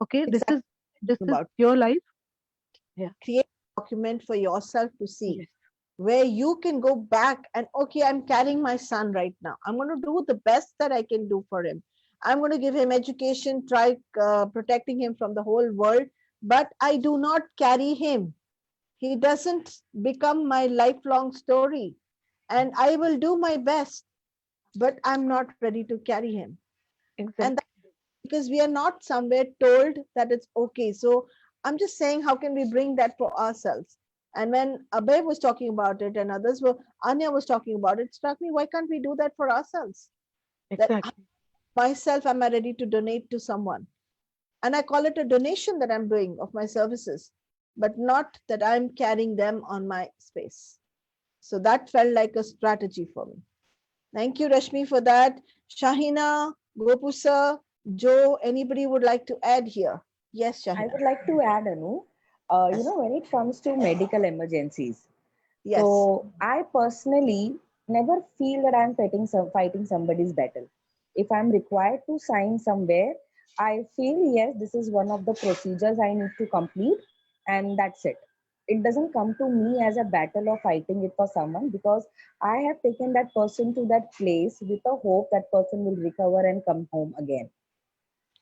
Okay, Exactly this is about your life. Yeah. create a document for yourself to see Yes. where you can go back and, okay, I'm carrying my son right now. I'm going to do the best that I can do for him. I'm going to give him education, try protecting him from the whole world, but I do not carry him. He doesn't become my lifelong story. And I will do my best, but I'm not ready to carry him. And Exactly. because we are not somewhere told that it's okay. So I'm just saying, how can we bring that for ourselves? And when Abhay was talking about it and Anya was talking about it struck me, why can't we do that for ourselves? That Exactly. myself, am I ready to donate to someone? And I call it a donation that I'm doing of my services, but not that I'm carrying them on my space. So that felt like a strategy for me. Thank you, Rashmi, for that. Shahina, Gopusa, Joe, anybody would like to add here? Yes, I Shahina. would like to add, Anu, Yes. when it comes to medical emergencies, Yes. so I personally never feel that I'm fighting somebody's battle. If I'm required to sign somewhere, I feel yes, this is one of the procedures I need to complete, and that's it. It doesn't come to me as a battle of fighting it for someone, because I have taken that person to that place with a hope that person will recover and come home again.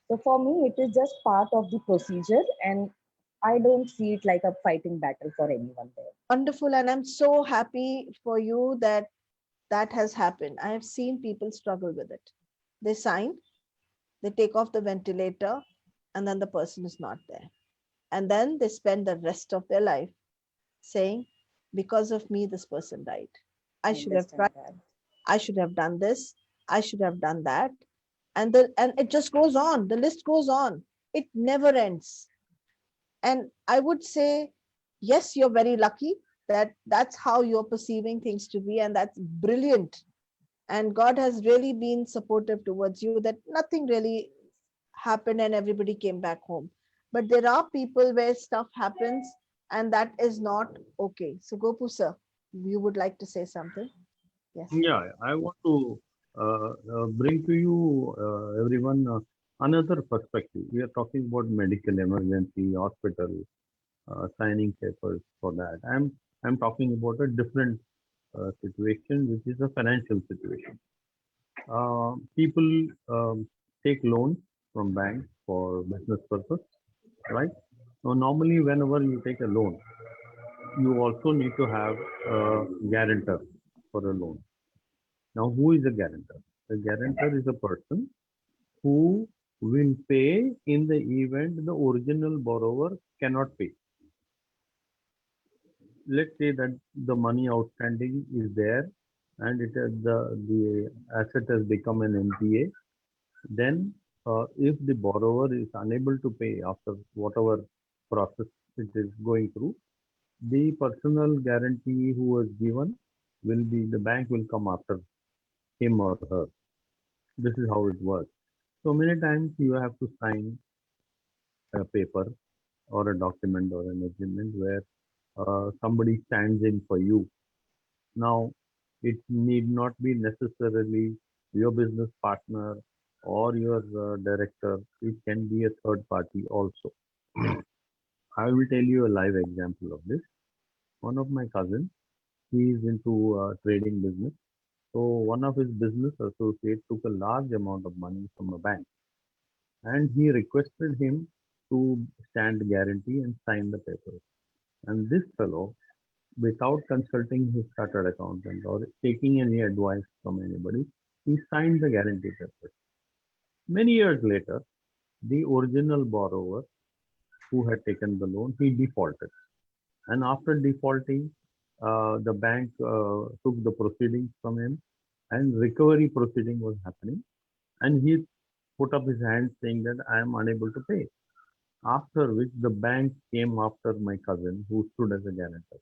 So for me, it is just part of the procedure, and I don't see it like a fighting battle for anyone there. Wonderful. And I'm so happy for you that that has happened. I have seen people struggle with it. They sign, They take off the ventilator and then the person is not there. And then they spend the rest of their life saying, because of me, this person died. I I should have tried, understand that. I should have done this, I should have done that. And it just goes on. The list goes on. It never ends. And I would say, yes, you're very lucky that that's how you're perceiving things to be, and that's brilliant. And God has really been supportive towards you that nothing really happened and everybody came back home. But there are people where stuff happens and that is not okay. So, Gopu sir, you would like to say something? Yes. Yeah, I want to bring to you, everyone, another perspective. We are talking about medical emergency, hospital, signing papers for that. I'm talking about a different situation, which is a financial situation. People take loans from banks for business purpose, right? So normally, whenever you take a loan, you also need to have a guarantor for a loan. Now, who is a guarantor? The guarantor is a person who will pay in the event the original borrower cannot pay. Let's say that the money outstanding is there and it has the asset has become an NPA. Then, if the borrower is unable to pay after whatever process it is going through, the personal guarantee who was given will be the bank will come after him or her. This is how it works. So many times you have to sign a paper or a document or an agreement where somebody stands in for you. Now, it need not be necessarily your business partner or your director. It can be a third party also. I will tell you a live example of this. One of my cousins, he is into trading business. So one of his business associates took a large amount of money from a bank and he requested him to stand guarantee and sign the papers. And this fellow, without consulting his chartered accountant or taking any advice from anybody, he signed the guarantee papers. Many years later, the original borrower who had taken the loan, he defaulted. And after defaulting, the bank took the proceedings from him and recovery proceeding was happening. And he put up his hand saying that I am unable to pay. After which the bank came after my cousin who stood as a guarantor.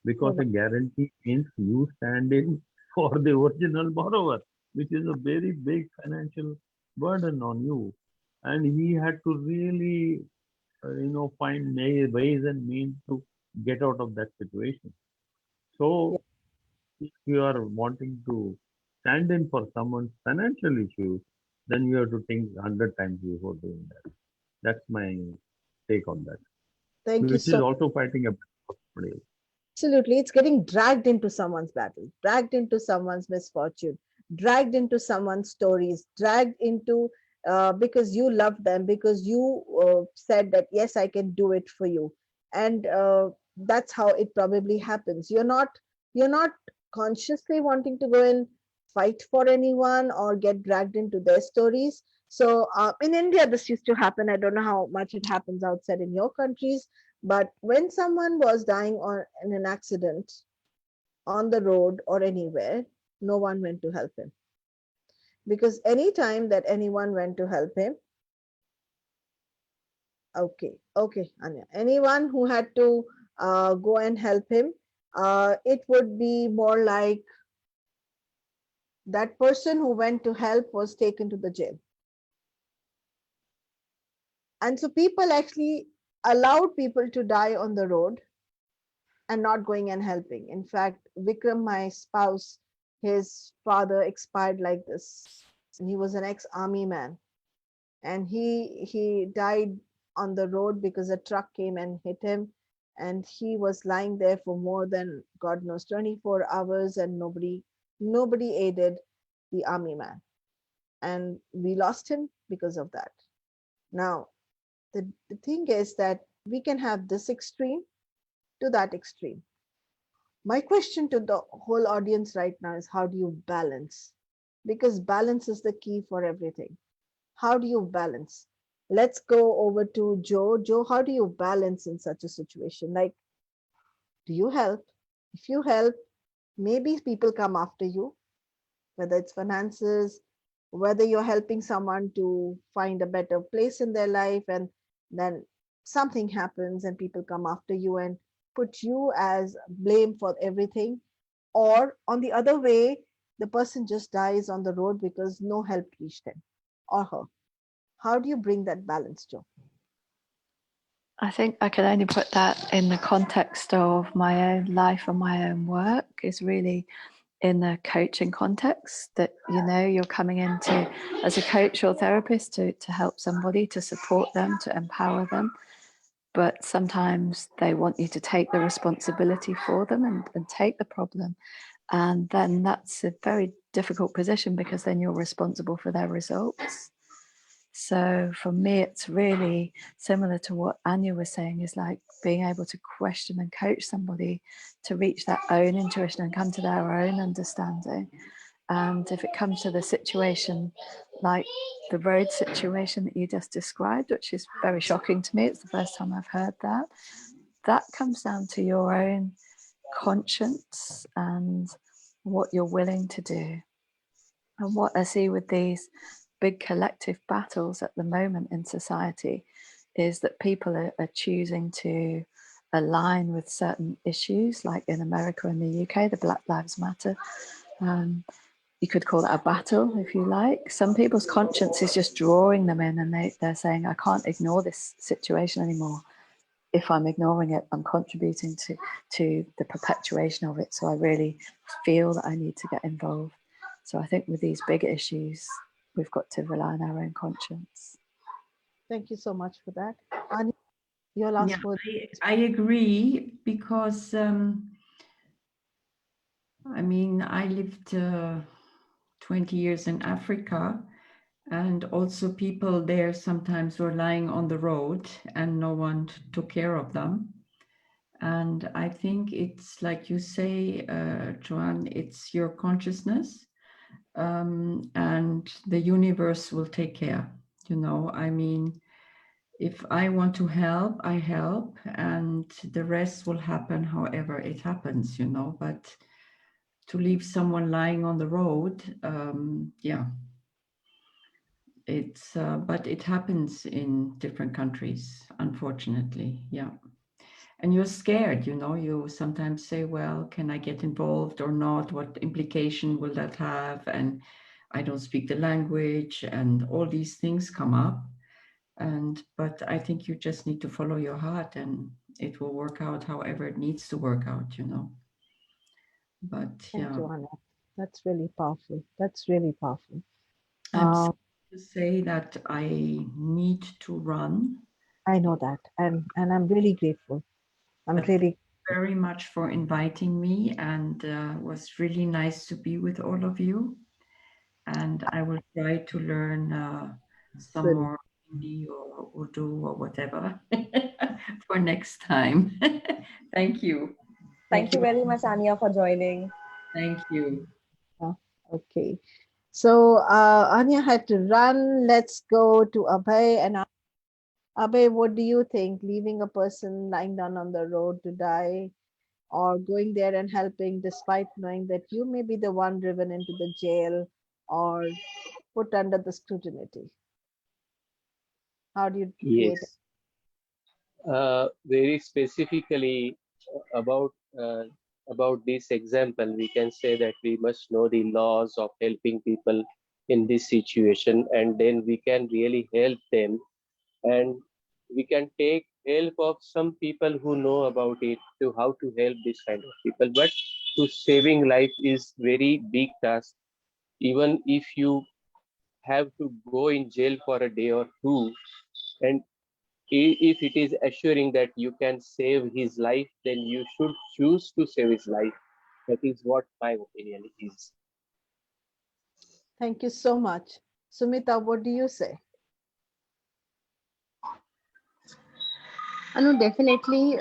Oh, Because wow. a guarantee means you stand in for the original borrower, which is a very big financial burden on you. And he had to really, find ways and means to get out of that situation. Yeah. So, if you are wanting to stand in for someone's financial issues, then you have to think 100 times before doing that. That's my take on that, Thank you which is so also fighting a battle today. Absolutely. It's getting dragged into someone's battle, dragged into someone's misfortune, dragged into someone's stories, dragged into because you love them, because you said that, yes, I can do it for you. And that's how it probably happens. You're not consciously wanting to go and fight for anyone or get dragged into their stories. So in India, this used to happen. I don't know how much it happens outside in your countries, but when someone was dying in an accident on the road or anywhere, no one went to help him. Because anytime that anyone went to help him, okay, Anya, anyone who had to go and help him, it would be more like that person who went to help was taken to the jail. And so people actually allowed people to die on the road and not going and helping. In fact, Vikram, my spouse, his father expired like this. And he was an ex-army man. And he died on the road because a truck came and hit him. And he was lying there for more than God knows 24 hours, and nobody aided the army man. And we lost him because of that. Now, the thing is that we can have this extreme to that extreme. My question to the whole audience right now is, how do you balance? Because balance is the key for everything. How do you balance? Let's go over to Joe. Joe, how do you balance in such a situation? Like, do you help? If you help, maybe people come after you, whether it's finances, whether you're helping someone to find a better place in their life, and then something happens and people come after you and put you as blame for everything. Or on the other way, the person just dies on the road because no help reached him or her. How do you bring that balance, Joe? I think I can only put that in the context of my own life and my own work, is really in the coaching context, that you're coming into as a coach or therapist to help somebody, to support them, to empower them, but sometimes they want you to take the responsibility for them and take the problem, and then that's a very difficult position because then you're responsible for their results. So for me, it's really similar to what Anya was saying, is like being able to question and coach somebody to reach their own intuition and come to their own understanding. And if it comes to the situation, like the road situation that you just described, which is very shocking to me, it's the first time I've heard that, that comes down to your own conscience and what you're willing to do. And what I see with these big collective battles at the moment in society is that people are choosing to align with certain issues, like in America and the UK, the Black Lives Matter. You could call that a battle if you like. Some people's conscience is just drawing them in, and they're saying, I can't ignore this situation anymore. If I'm ignoring it, I'm contributing to the perpetuation of it. So I really feel that I need to get involved. So I think with these big issues, we've got to rely on our own conscience. Thank you so much for that. Anya, your last word. I agree, because I lived 20 years in Africa, and also people there sometimes were lying on the road and no one took care of them. And I think it's like you say, Joanne, it's your consciousness, and the universe will take care. If I want to help, I help, and the rest will happen however it happens, but to leave someone lying on the road, but it happens in different countries, unfortunately. Yeah. And you're scared, you sometimes say, well, can I get involved or not? What implication will that have? And I don't speak the language, and all these things come up. But I think you just need to follow your heart, and it will work out however it needs to work out, But Thank yeah. you, Anya. That's really powerful. That's really powerful. I'm sorry to say that I need to run. I know that, and I'm really grateful. I'm But really very much for inviting me, and was really nice to be with all of you. And I will try to learn some good. more Hindi or Urdu or whatever for next time. Thank you. Thank you very much, Anya, for joining. Thank you. Okay. So Anya had to run. Let's go to Abhay. And Abhay, what do you think? Leaving a person lying down on the road to die, or going there and helping despite knowing that you may be the one driven into the jail or put under the scrutiny? How do you create it? Yes. Very specifically about uh, about this example, we can say that we must know the laws of helping people in this situation, and then we can really help them, and we can take help of some people who know about it, to how to help this kind of people. But to saving life is very big task. Even if you have to go in jail for a day or two, and if it is assuring that you can save his life, then you should choose to save his life. That is what my opinion is. Thank you so much. Sumita, what do you say? No, definitely.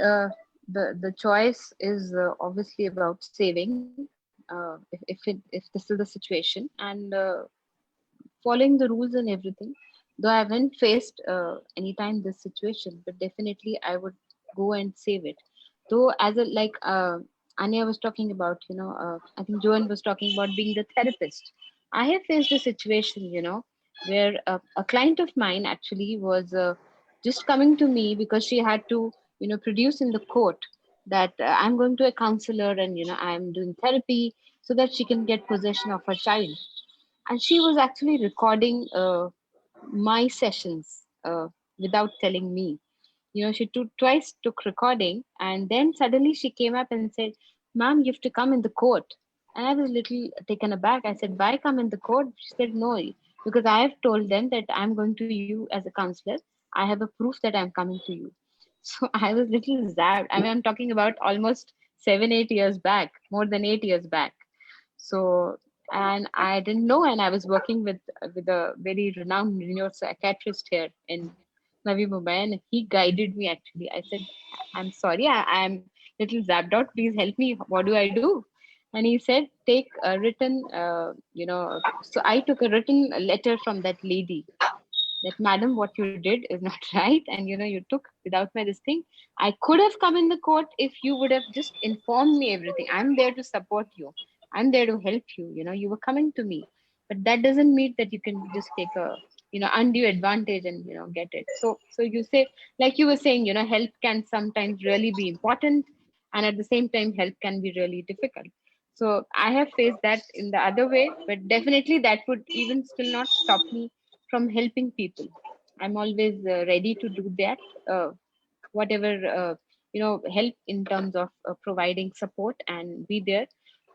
The choice is obviously about saving. If this is the situation, and following the rules and everything. Though I haven't faced anytime this situation, but definitely I would go and save it. Though as a like Anya was talking about, I think Joan was talking about being the therapist. I have faced a situation, where a client of mine actually was just coming to me because she had to, produce in the court that I'm going to a counselor and I'm doing therapy so that she can get possession of her child. And she was actually recording my sessions without telling me. She twice took recording, and then suddenly she came up and said, "Ma'am, you have to come in the court." And I was little taken aback. I said, "Why come in the court?" She said, "No, because I have told them that I'm going to you as a counselor. I have a proof that I'm coming to you." So I was little zapped. I mean, I'm talking about almost 7, 8 years back, more than 8 years back. So, and I didn't know, and I was working with a very renowned neuropsychiatrist here in Navi Mumbai, and he guided me actually. I said, "I'm sorry, I'm little zapped out. Please help me. What do I do?" And he said, "Take a written, So I took a written letter from that lady that, madam, what you did is not right, and you took without my this thing. I could have come in the court if you would have just informed me everything. I'm there to support you. I'm there to help you. You were coming to me, but that doesn't mean that you can just take a undue advantage and get it." So you say, like you were saying, help can sometimes really be important, and at the same time help can be really difficult. So I have faced that in the other way, but definitely that would even still not stop me from helping people. I'm always ready to do that, whatever help in terms of providing support and be there.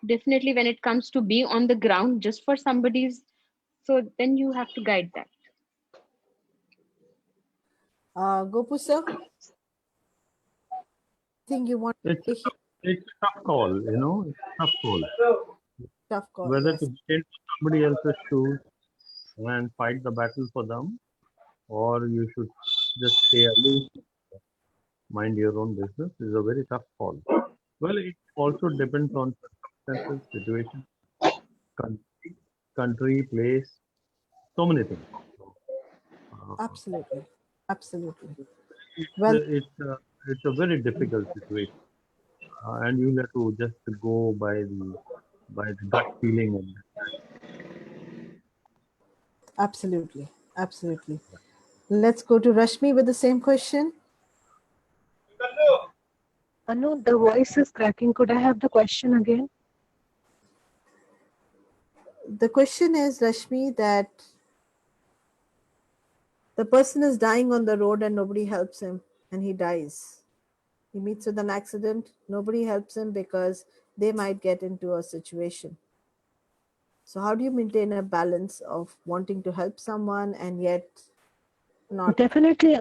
Definitely, when it comes to being on the ground just for somebody's, so then you have to guide that. Gopu sir, think you want It's to hear? it's a tough call, it's a tough call. Tough call, Whether to yes. get into somebody else's shoes and fight the battle for them, or you should just stay aloof, mind your own business, is a very tough call. Well, it also depends on circumstances, situation, country, place, so many things. So, uh, Absolutely, absolutely. it's Well, a, it's a, it's a very difficult situation, and you have to just go by the gut feeling. And absolutely, absolutely. Let's go to Rashmi with the same question. Anu, the voice is cracking. Could I have the question again? The question is, Rashmi, that the person is dying on the road and nobody helps him, and he dies. He meets with an accident, nobody helps him because they might get into a situation. So, how do you maintain a balance of wanting to help someone and yet not? Definitely,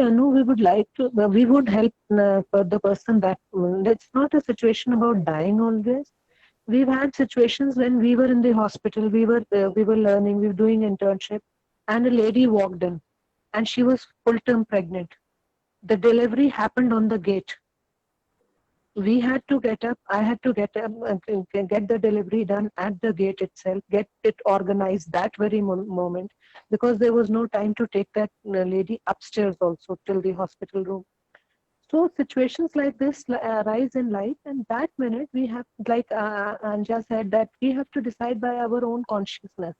Anu. We would like to. We would help for the person that. It's not a situation about dying always. We've had situations when we were in the hospital. We were learning. We were doing internship, and a lady walked in, and she was full term pregnant. The delivery happened on the gate. We had to get up. I had to get up and get the delivery done at the gate itself, get it organized that very moment, because there was no time to take that lady upstairs also till the hospital room. So situations like this arise in life, and that minute we have, like Anja said, that we have to decide by our own consciousness.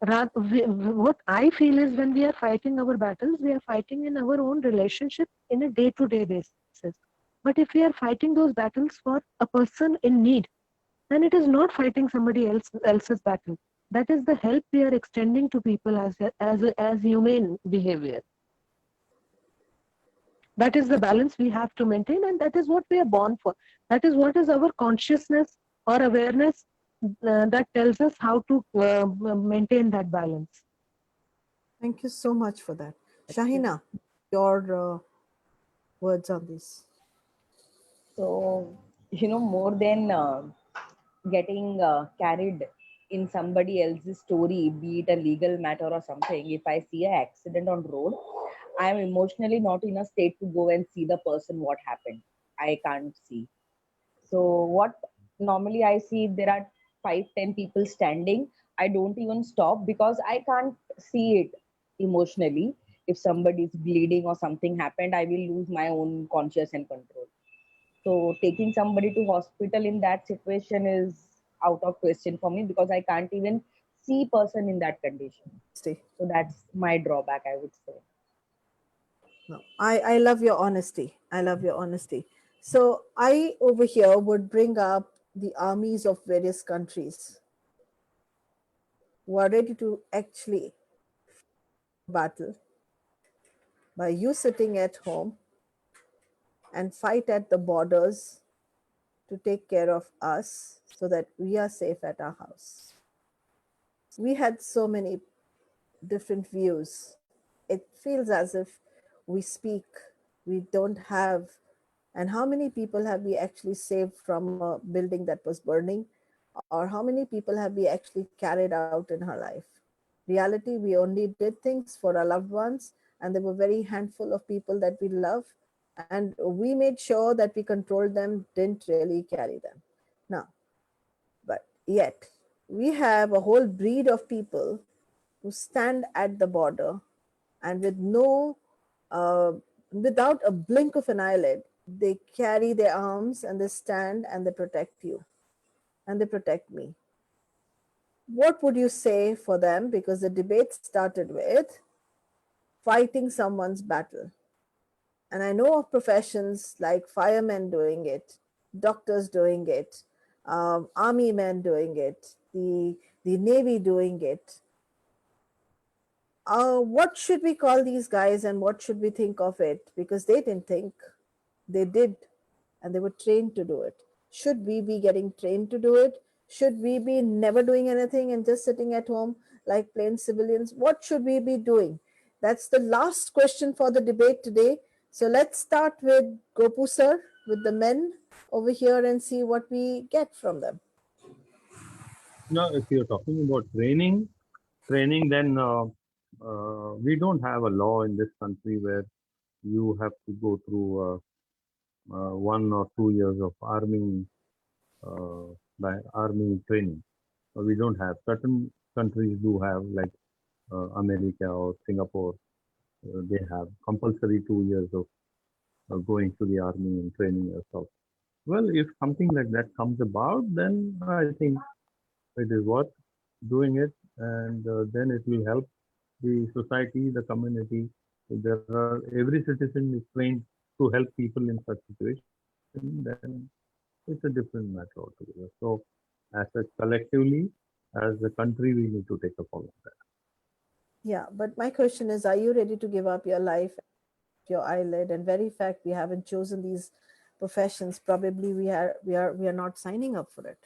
What I feel is, when we are fighting our battles, we are fighting in our own relationship in a day-to-day basis. But if we are fighting those battles for a person in need, then it is not fighting somebody else's battle. That is the help we are extending to people as humane behavior. That is the balance we have to maintain, and that is what we are born for. That is what is our consciousness or awareness that tells us how to maintain that balance. Thank you so much for that. Shahina, your words on this. So, more than getting carried in somebody else's story, be it a legal matter or something, if I see an accident on road, I am emotionally not in a state to go and see the person what happened. I can't see. So what normally I see, there are 5, 10 people standing. I don't even stop because I can't see it emotionally. If somebody is bleeding or something happened, I will lose my own conscious and control. So taking somebody to hospital in that situation is out of question for me because I can't even see person in that condition. Stay. So that's my drawback, I would say. No, I love your honesty. I love your honesty. So I over here would bring up the armies of various countries who are ready to actually battle by you sitting at home and fight at the borders to take care of us so that we are safe at our house. We had so many different views. It feels as if we speak, we don't have. And how many people have we actually saved from a building that was burning? Or how many people have we actually carried out in her life? Reality, we only did things for our loved ones, and there were very handful of people that we love, and we made sure that we controlled them, didn't really carry them. Now, but yet, we have a whole breed of people who stand at the border and with no, uh, without a blink of an eyelid, they carry their arms and they stand and they protect you and they protect me. What would you say for them? Because the debate started with fighting someone's battle. And I know of professions like firemen doing it, doctors doing it, army men doing it, the navy doing it. What should we call these guys and what should we think of it? Because they didn't think, they did, and they were trained to do it. Should we be getting trained to do it? Should we be never doing anything and just sitting at home like plain civilians? What should we be doing? That's the last question for the debate today. So let's start with Gopu sir, with the men over here and see what we get from them. Now, if you're talking about training, then we don't have a law in this country where you have to go through 1 or 2 years of uh, army training. We don't have. Certain countries do have, like America or Singapore. They have compulsory 2 years of going to the army and training yourself. Well, if something like that comes about, then I think it is worth doing it, and then it will help the society, the community. There are every citizen is trained to help people in such situation. Then it's a different matter altogether. So, as a collectively, as a country, we need to take up all of that. Yeah, but my question is, are you ready to give up your life, your eyelid? And very fact, we haven't chosen these professions. Probably we are not signing up for it.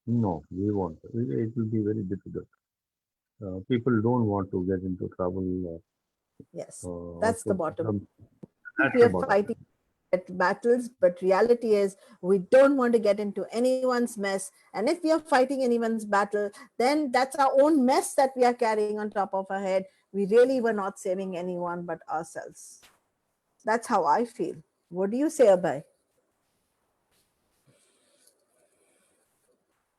No, we won't. It will be very difficult. People don't want to get into trouble. Yes, that's the Also, bottom. that's We the are bottom. fighting at battles, but reality is we don't want to get into anyone's mess. And if we are fighting anyone's battle, then that's our own mess that we are carrying on top of our head. We really were not saving anyone but ourselves. That's how I feel. What do you say, Abhay?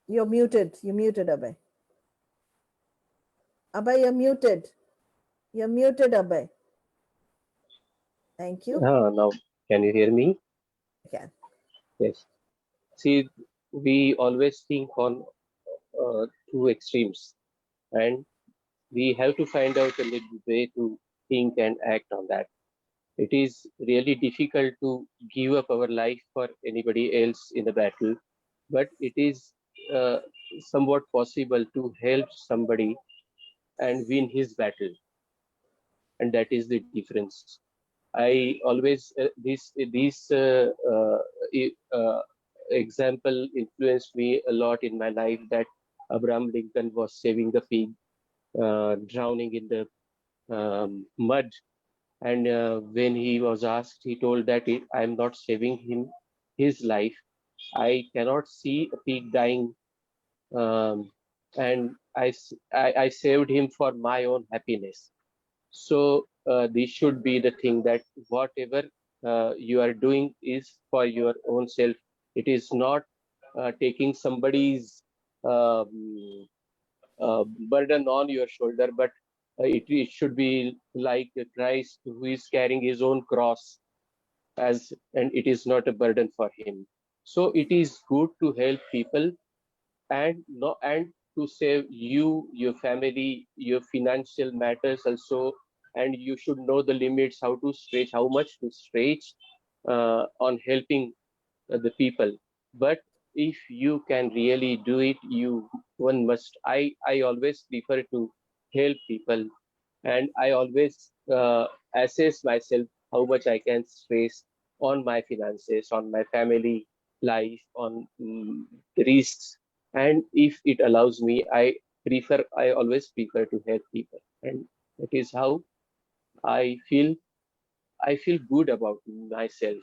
You're muted. You're muted, Abhay. Abhay, you're muted. You're muted, Abhay. Thank you. Now, can you hear me? Yes, I can. Yes. See, we always think on two extremes, and we have to find out a little way to think and act on that. It is really difficult to give up our life for anybody else in the battle, but it is uh, somewhat possible to help somebody and win his battle, and that is the difference. I always example influenced me a lot in my life, that Abraham Lincoln was saving the pig drowning in the mud, and when he was asked, he told that I am not saving him his life. I cannot see a pig dying, and I saved him for my own happiness. So this should be the thing, that whatever you are doing is for your own self. It is not taking somebody's um, burden on your shoulder, but it should be like Christ who is carrying his own cross, as and it is not a burden for him. So it is good to help people, and no, and to save you, your family, your financial matters also, and you should know the limits, how to stretch, how much to stretch on helping the people. But if you can really do it, you one must. I always prefer to help people, and I always assess myself how much I can stress on my finances, on my family life, on risks, and if it allows me, I always prefer to help people, and that is how I feel. I feel good about myself.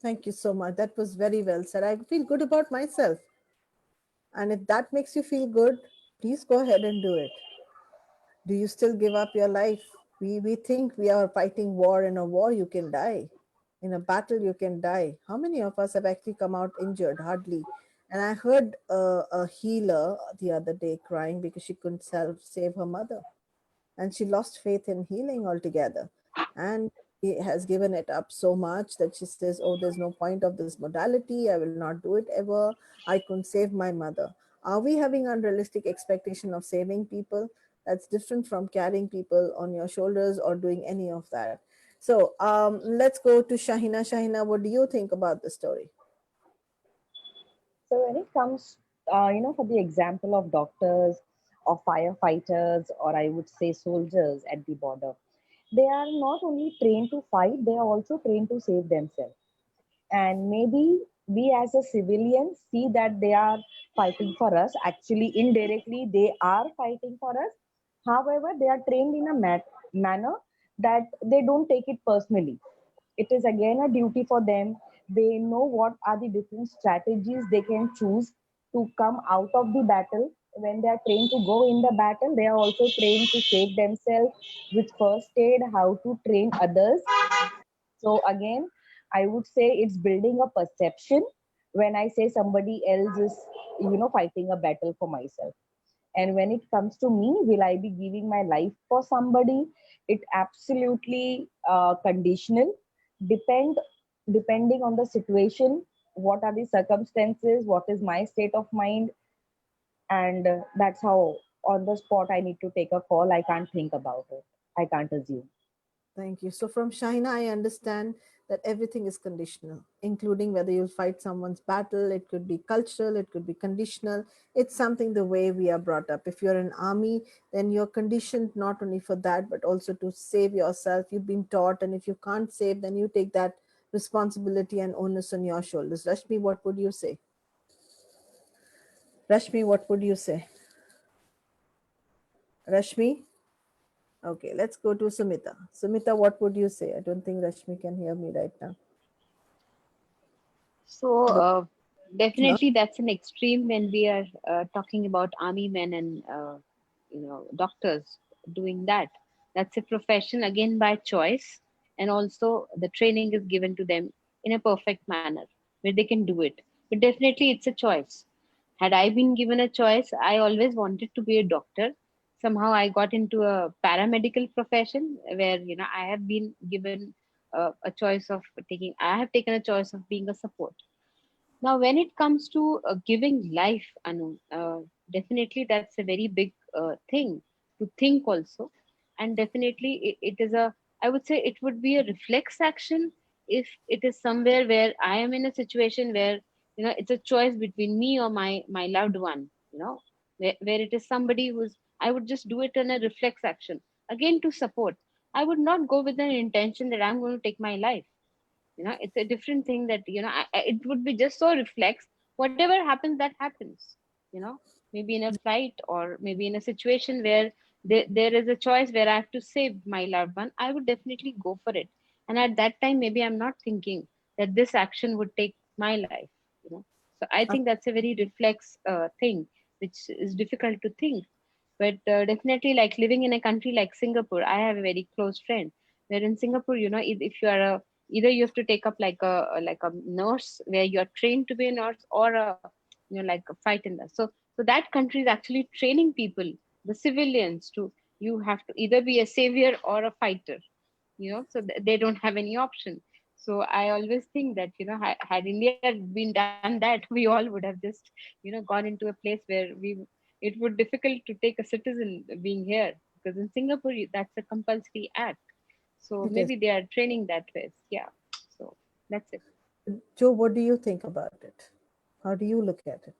Thank you so much. That was very well said. I feel good about myself. And if that makes you feel good, please go ahead and do it. Do you still give up your life? We think we are fighting war. In a war you can die. In a battle you can die. How many of us have actually come out injured? Hardly. And I heard a healer the other day crying because she couldn't save her mother, and she lost faith in healing altogether, and he has given it up so much that she says, oh, there's no point of this modality, I will not do it ever, I couldn't save my mother. Are we having unrealistic expectation of saving people? That's different from carrying people on your shoulders or doing any of that. So let's go to Shahina. Shahina, what do you think about the story? So when it comes, for the example of doctors or firefighters, or I would say soldiers at the border, they are not only trained to fight, they are also trained to save themselves. And maybe we as a civilian see that they are fighting for us. Actually, indirectly, they are fighting for us. However, they are trained in a manner that they don't take it personally. It is again a duty for them. They know what are the different strategies they can choose to come out of the battle. When they are trained to go in the battle, they are also trained to save themselves with first aid, how to train others. So again, I would say it's building a perception when I say somebody else is, fighting a battle for myself. And when it comes to me, will I be giving my life for somebody? It absolutely conditional, depend depending on the situation, what are the circumstances, what is my state of mind, and that's how on the spot I need to take a call. I can't think about it. I can't assume. Thank you. So from China, I understand that everything is conditional, including whether you'll fight someone's battle. It could be cultural, it could be conditional. It's something the way we are brought up. If you're an army, then you're conditioned not only for that, but also to save yourself. You've been taught, and if you can't save, then you take that responsibility and onus on your shoulders. Rashmi, what would you say? Rashmi, what would you say? Rashmi? Okay, let's go to Sumita. Sumita, what would you say? I don't think Rashmi can hear me right now. So Go. No? definitely that's an extreme when we are talking about army men and doctors doing that. That's a profession again by choice, and also the training is given to them in a perfect manner where they can do it. But definitely it's a choice. Had I been given a choice, I always wanted to be a doctor. Somehow I got into a paramedical profession where I have been given a choice of taking. I have taken a choice of being a support. Now, when it comes to giving life, Anu, definitely that's a very big thing to think also. And definitely it is I would say it would be a reflex action if it is somewhere where I am in a situation where, it's a choice between me or my loved one, where it is somebody I would just do it in a reflex action. Again, to support. I would not go with an intention that I'm going to take my life. It's a different thing that it would be just so reflex. Whatever happens, that happens. you know Maybe in a flight, or maybe in a situation where there is a choice where I have to save my loved one, I would definitely go for it. And at that time, maybe I'm not thinking that this action would take my life. So I think that's a very reflex thing, which is difficult to think. But definitely, like living in a country like Singapore, I have a very close friend where in Singapore, if you are either you have to take up like a nurse where you are trained to be a nurse, or like a fight in that. So So that country is actually training people, the civilians, to you have to either be a savior or a fighter, so they don't have any option. So I always think that, had India been done that, we all would have just, gone into a place where it would difficult to take a citizen being here, because in Singapore, that's a compulsory act. So It is. maybe they are training that way. Yeah. So that's it. Joe, what do you think about it? How do you look at it?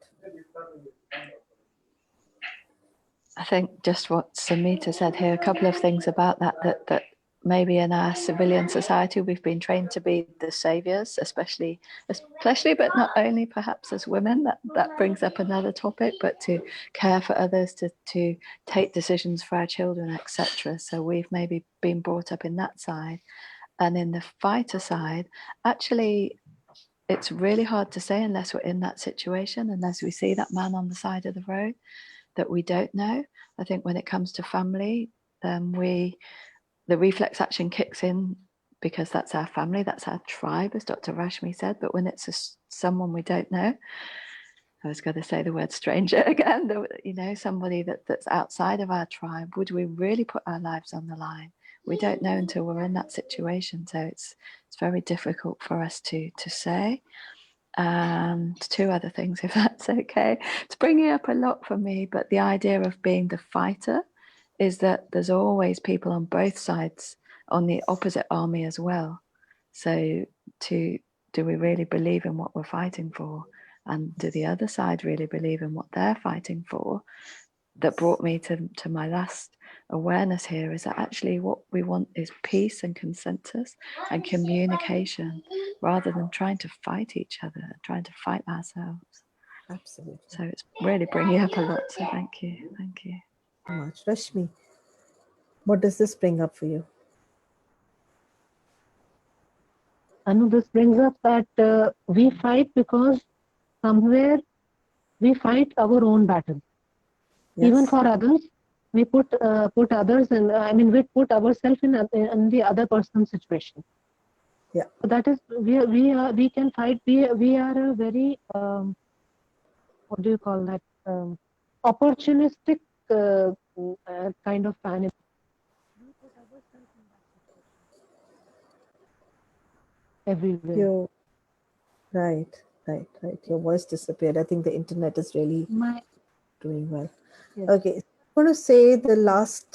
I think just what Samita said here, a couple of things about that maybe in our civilian society we've been trained to be the saviors, especially, but not only perhaps as women. That brings up another topic, but to care for others, to take decisions for our children, etc. So we've maybe been brought up in that side, and in the fighter side, actually. It's really hard to say unless we're in that situation, unless we see that man on the side of the road that we don't know. I think when it comes to family, the reflex action kicks in because that's our family, that's our tribe, as Dr. Rashmi said. But when it's someone we don't know, I was going to say the word stranger again, somebody that's outside of our tribe, would we really put our lives on the line? We don't know until we're in that situation. So it's very difficult for us to say. And two other things, if that's okay. It's bringing up a lot for me, but the idea of being the fighter is that there's always people on both sides on the opposite army as well. So do we really believe in what we're fighting for? And do the other side really believe in what they're fighting for? That brought me to my last awareness here, is that actually what we want is peace and consensus and communication, rather than trying to fight each other, trying to fight ourselves. Absolutely. So it's really bringing up a lot. So thank you. So much. Rashmi, what does this bring up for you? Anu, this brings up that we fight because somewhere we fight our own battle. Yes. Even for others, we put others in. We put ourselves in the other person's situation. Yeah. So that is we can fight. We are a very what do you call that? Opportunistic kind of animal. We put ourselves in that situation everywhere. Right. Your voice disappeared. I think the internet is really doing well. Yes. Okay, I'm going to say the last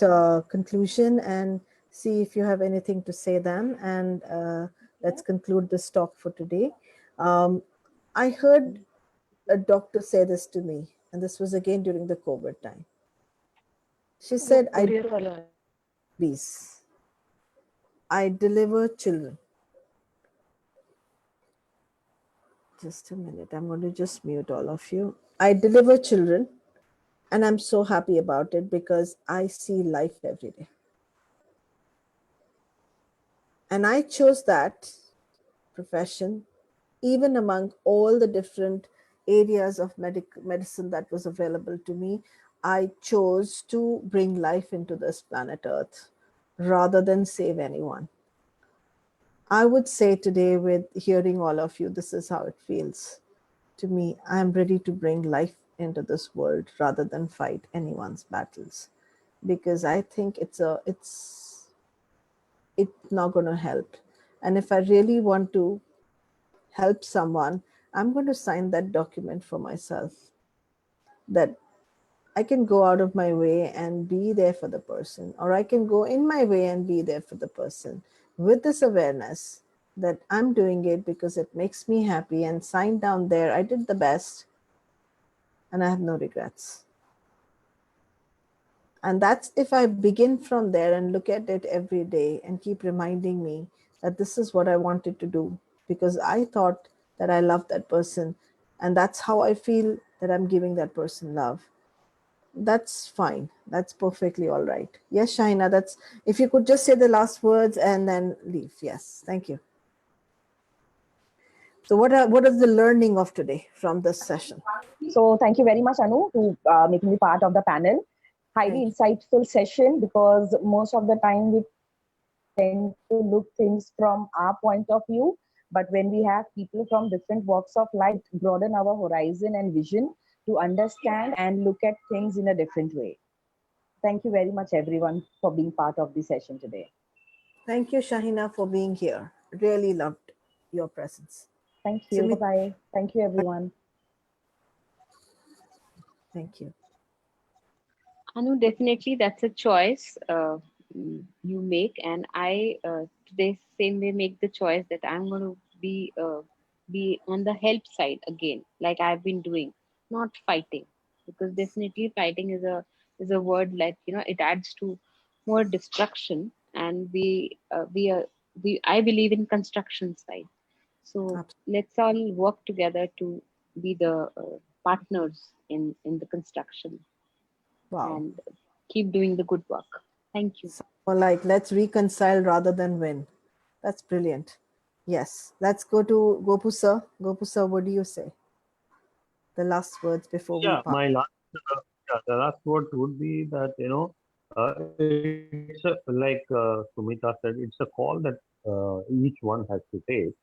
conclusion and see if you have anything to say then, and let's conclude this talk for today. I heard a doctor say this to me, and this was again during the COVID time. She said, I do babies. I deliver children. Just a minute. I'm going to just mute all of you. I deliver children, and I'm so happy about it because I see life every day. And I chose that profession, even among all the different areas of medicine that was available to me. I chose to bring life into this planet Earth rather than save anyone. I would say today, with hearing all of you, this is how it feels to me. I'm ready to bring life into this world rather than fight anyone's battles, because I think it's not going to help. And if I really want to help someone, I'm going to sign that document for myself, that I can go out of my way and be there for the person, or I can go in my way and be there for the person with this awareness that I'm doing it because it makes me happy, and sign down there, I did the best and I have no regrets. And that's if I begin from there and look at it every day and keep reminding me that this is what I wanted to do because I thought that I loved that person. And that's how I feel that I'm giving that person love. That's fine. That's perfectly all right. Yes, Shaina, that's, if you could just say the last words and then leave. Yes, thank you. So what is the learning of today from this session? So thank you very much, Anu, to making me part of the panel. Highly insightful session, because most of the time we tend to look things from our point of view. But when we have people from different walks of life, broaden our horizon and vision, to understand and look at things in a different way. Thank you very much, everyone, for being part of the session today. Thank you, Shahina, for being here. Really loved your presence. Thank you. Bye Sumit, bye. Thank you, everyone. thank you. Anu, definitely that's a choice you make, and I today same way make the choice that I'm going to be on the help side again, like I've been doing, not fighting, because definitely fighting is a word like it adds to more destruction, and we are we I believe in construction side. So let's all work together to be the partners in the construction Wow. and keep doing the good work. Thank you. Or like, let's reconcile rather than win. That's brilliant. Yes. Let's go to Gopu sir. Gopu sir, what do you say? The last words before we Yeah, part. my last, yeah, the last word would be that, it's like Sumita said, it's a call that each one has to take,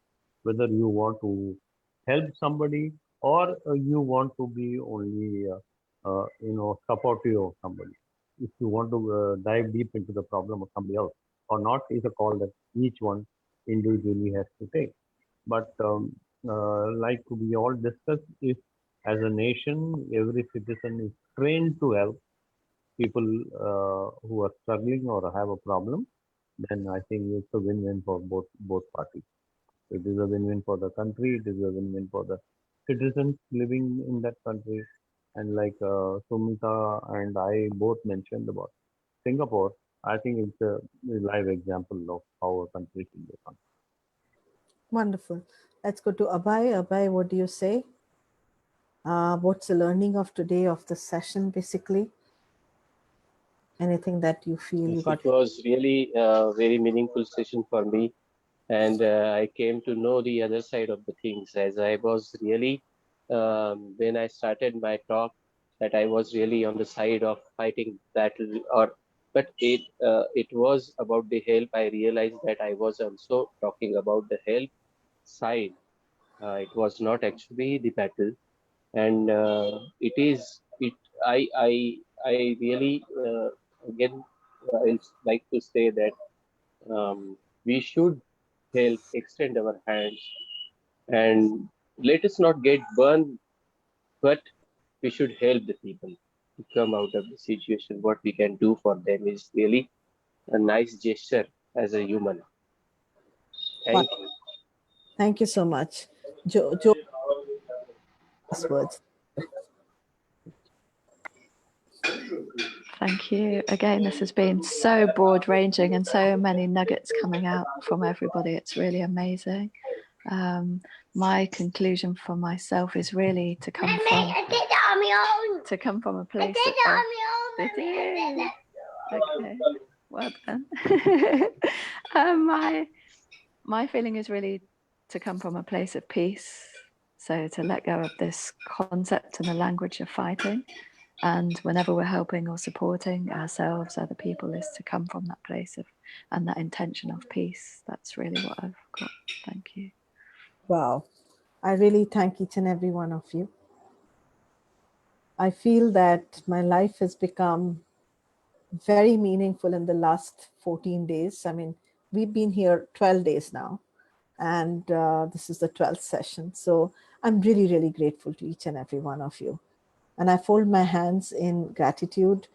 whether you want to help somebody or you want to be only, supportive of somebody. If you want to dive deep into the problem of somebody else or not, is a call that each one individually has to take. But like we all discussed, if as a nation every citizen is trained to help people who are struggling or have a problem, then I think it's a win-win for both parties. It is a win-win for the country. It is a win-win for the citizens living in that country. And like Sumita and I both mentioned about Singapore, I think it's a live example of how a country should become. Wonderful. Let's go to Abhay. Abhay, what do you say? What's the learning of today of the session, basically? Anything that you feel you Yes, it got? was really a very meaningful session for me, and I came to know the other side of the things as I was really, when I started my talk, that I was really on the side of fighting battle, but it was about the help. I realized that I was also talking about the help side. It was not actually the battle, and it is it. I really again I like to say that we should help extend our hands and let us not get burned, but we should help the people to come out of the situation. What we can do for them is really a nice gesture as a human. Wow. Thank you. Thank you so much. Joe, last words. Thank you. Again, this has been so broad ranging and so many nuggets coming out from everybody. It's really amazing. My conclusion for myself is really to come from a place of okay, well done. My feeling is really to come from a place of peace. So to let go of this concept and the language of fighting. And whenever we're helping or supporting ourselves, other people, is to come from that place of and that intention of peace. That's really what I've got. Thank you. Wow. I really thank each and every one of you. I feel that my life has become very meaningful in the last 14 days. I mean, we've been here 12 days now, and this is the 12th session. So I'm really, really grateful to each and every one of you. And I fold my hands in gratitude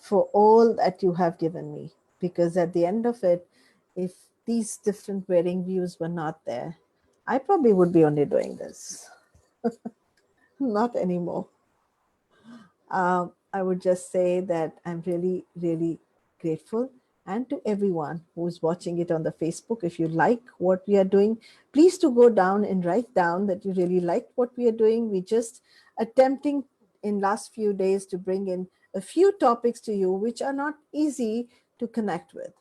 for all that you have given me, because at the end of it, if these different varying views were not there, I probably would be only doing this. Not anymore. I would just say that I'm really, really grateful. And to everyone who's watching it on the Facebook, if you like what we are doing, please to go down and write down that you really like what we are doing. We just attempting in last few days to bring in a few topics to you which are not easy to connect with.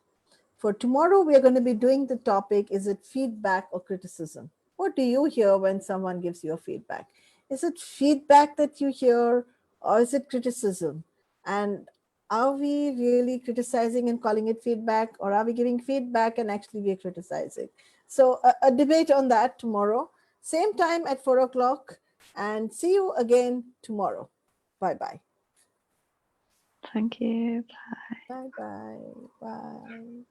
For tomorrow, we are going to be doing the topic, is it feedback or criticism? What do you hear when someone gives you a feedback? Is it feedback that you hear, or is it criticism? And are we really criticizing and calling it feedback, or are we giving feedback and actually we're criticizing? So a debate on that tomorrow. Same time at 4 o'clock. and see you again tomorrow. Bye-bye. Thank you. Bye-bye. Bye.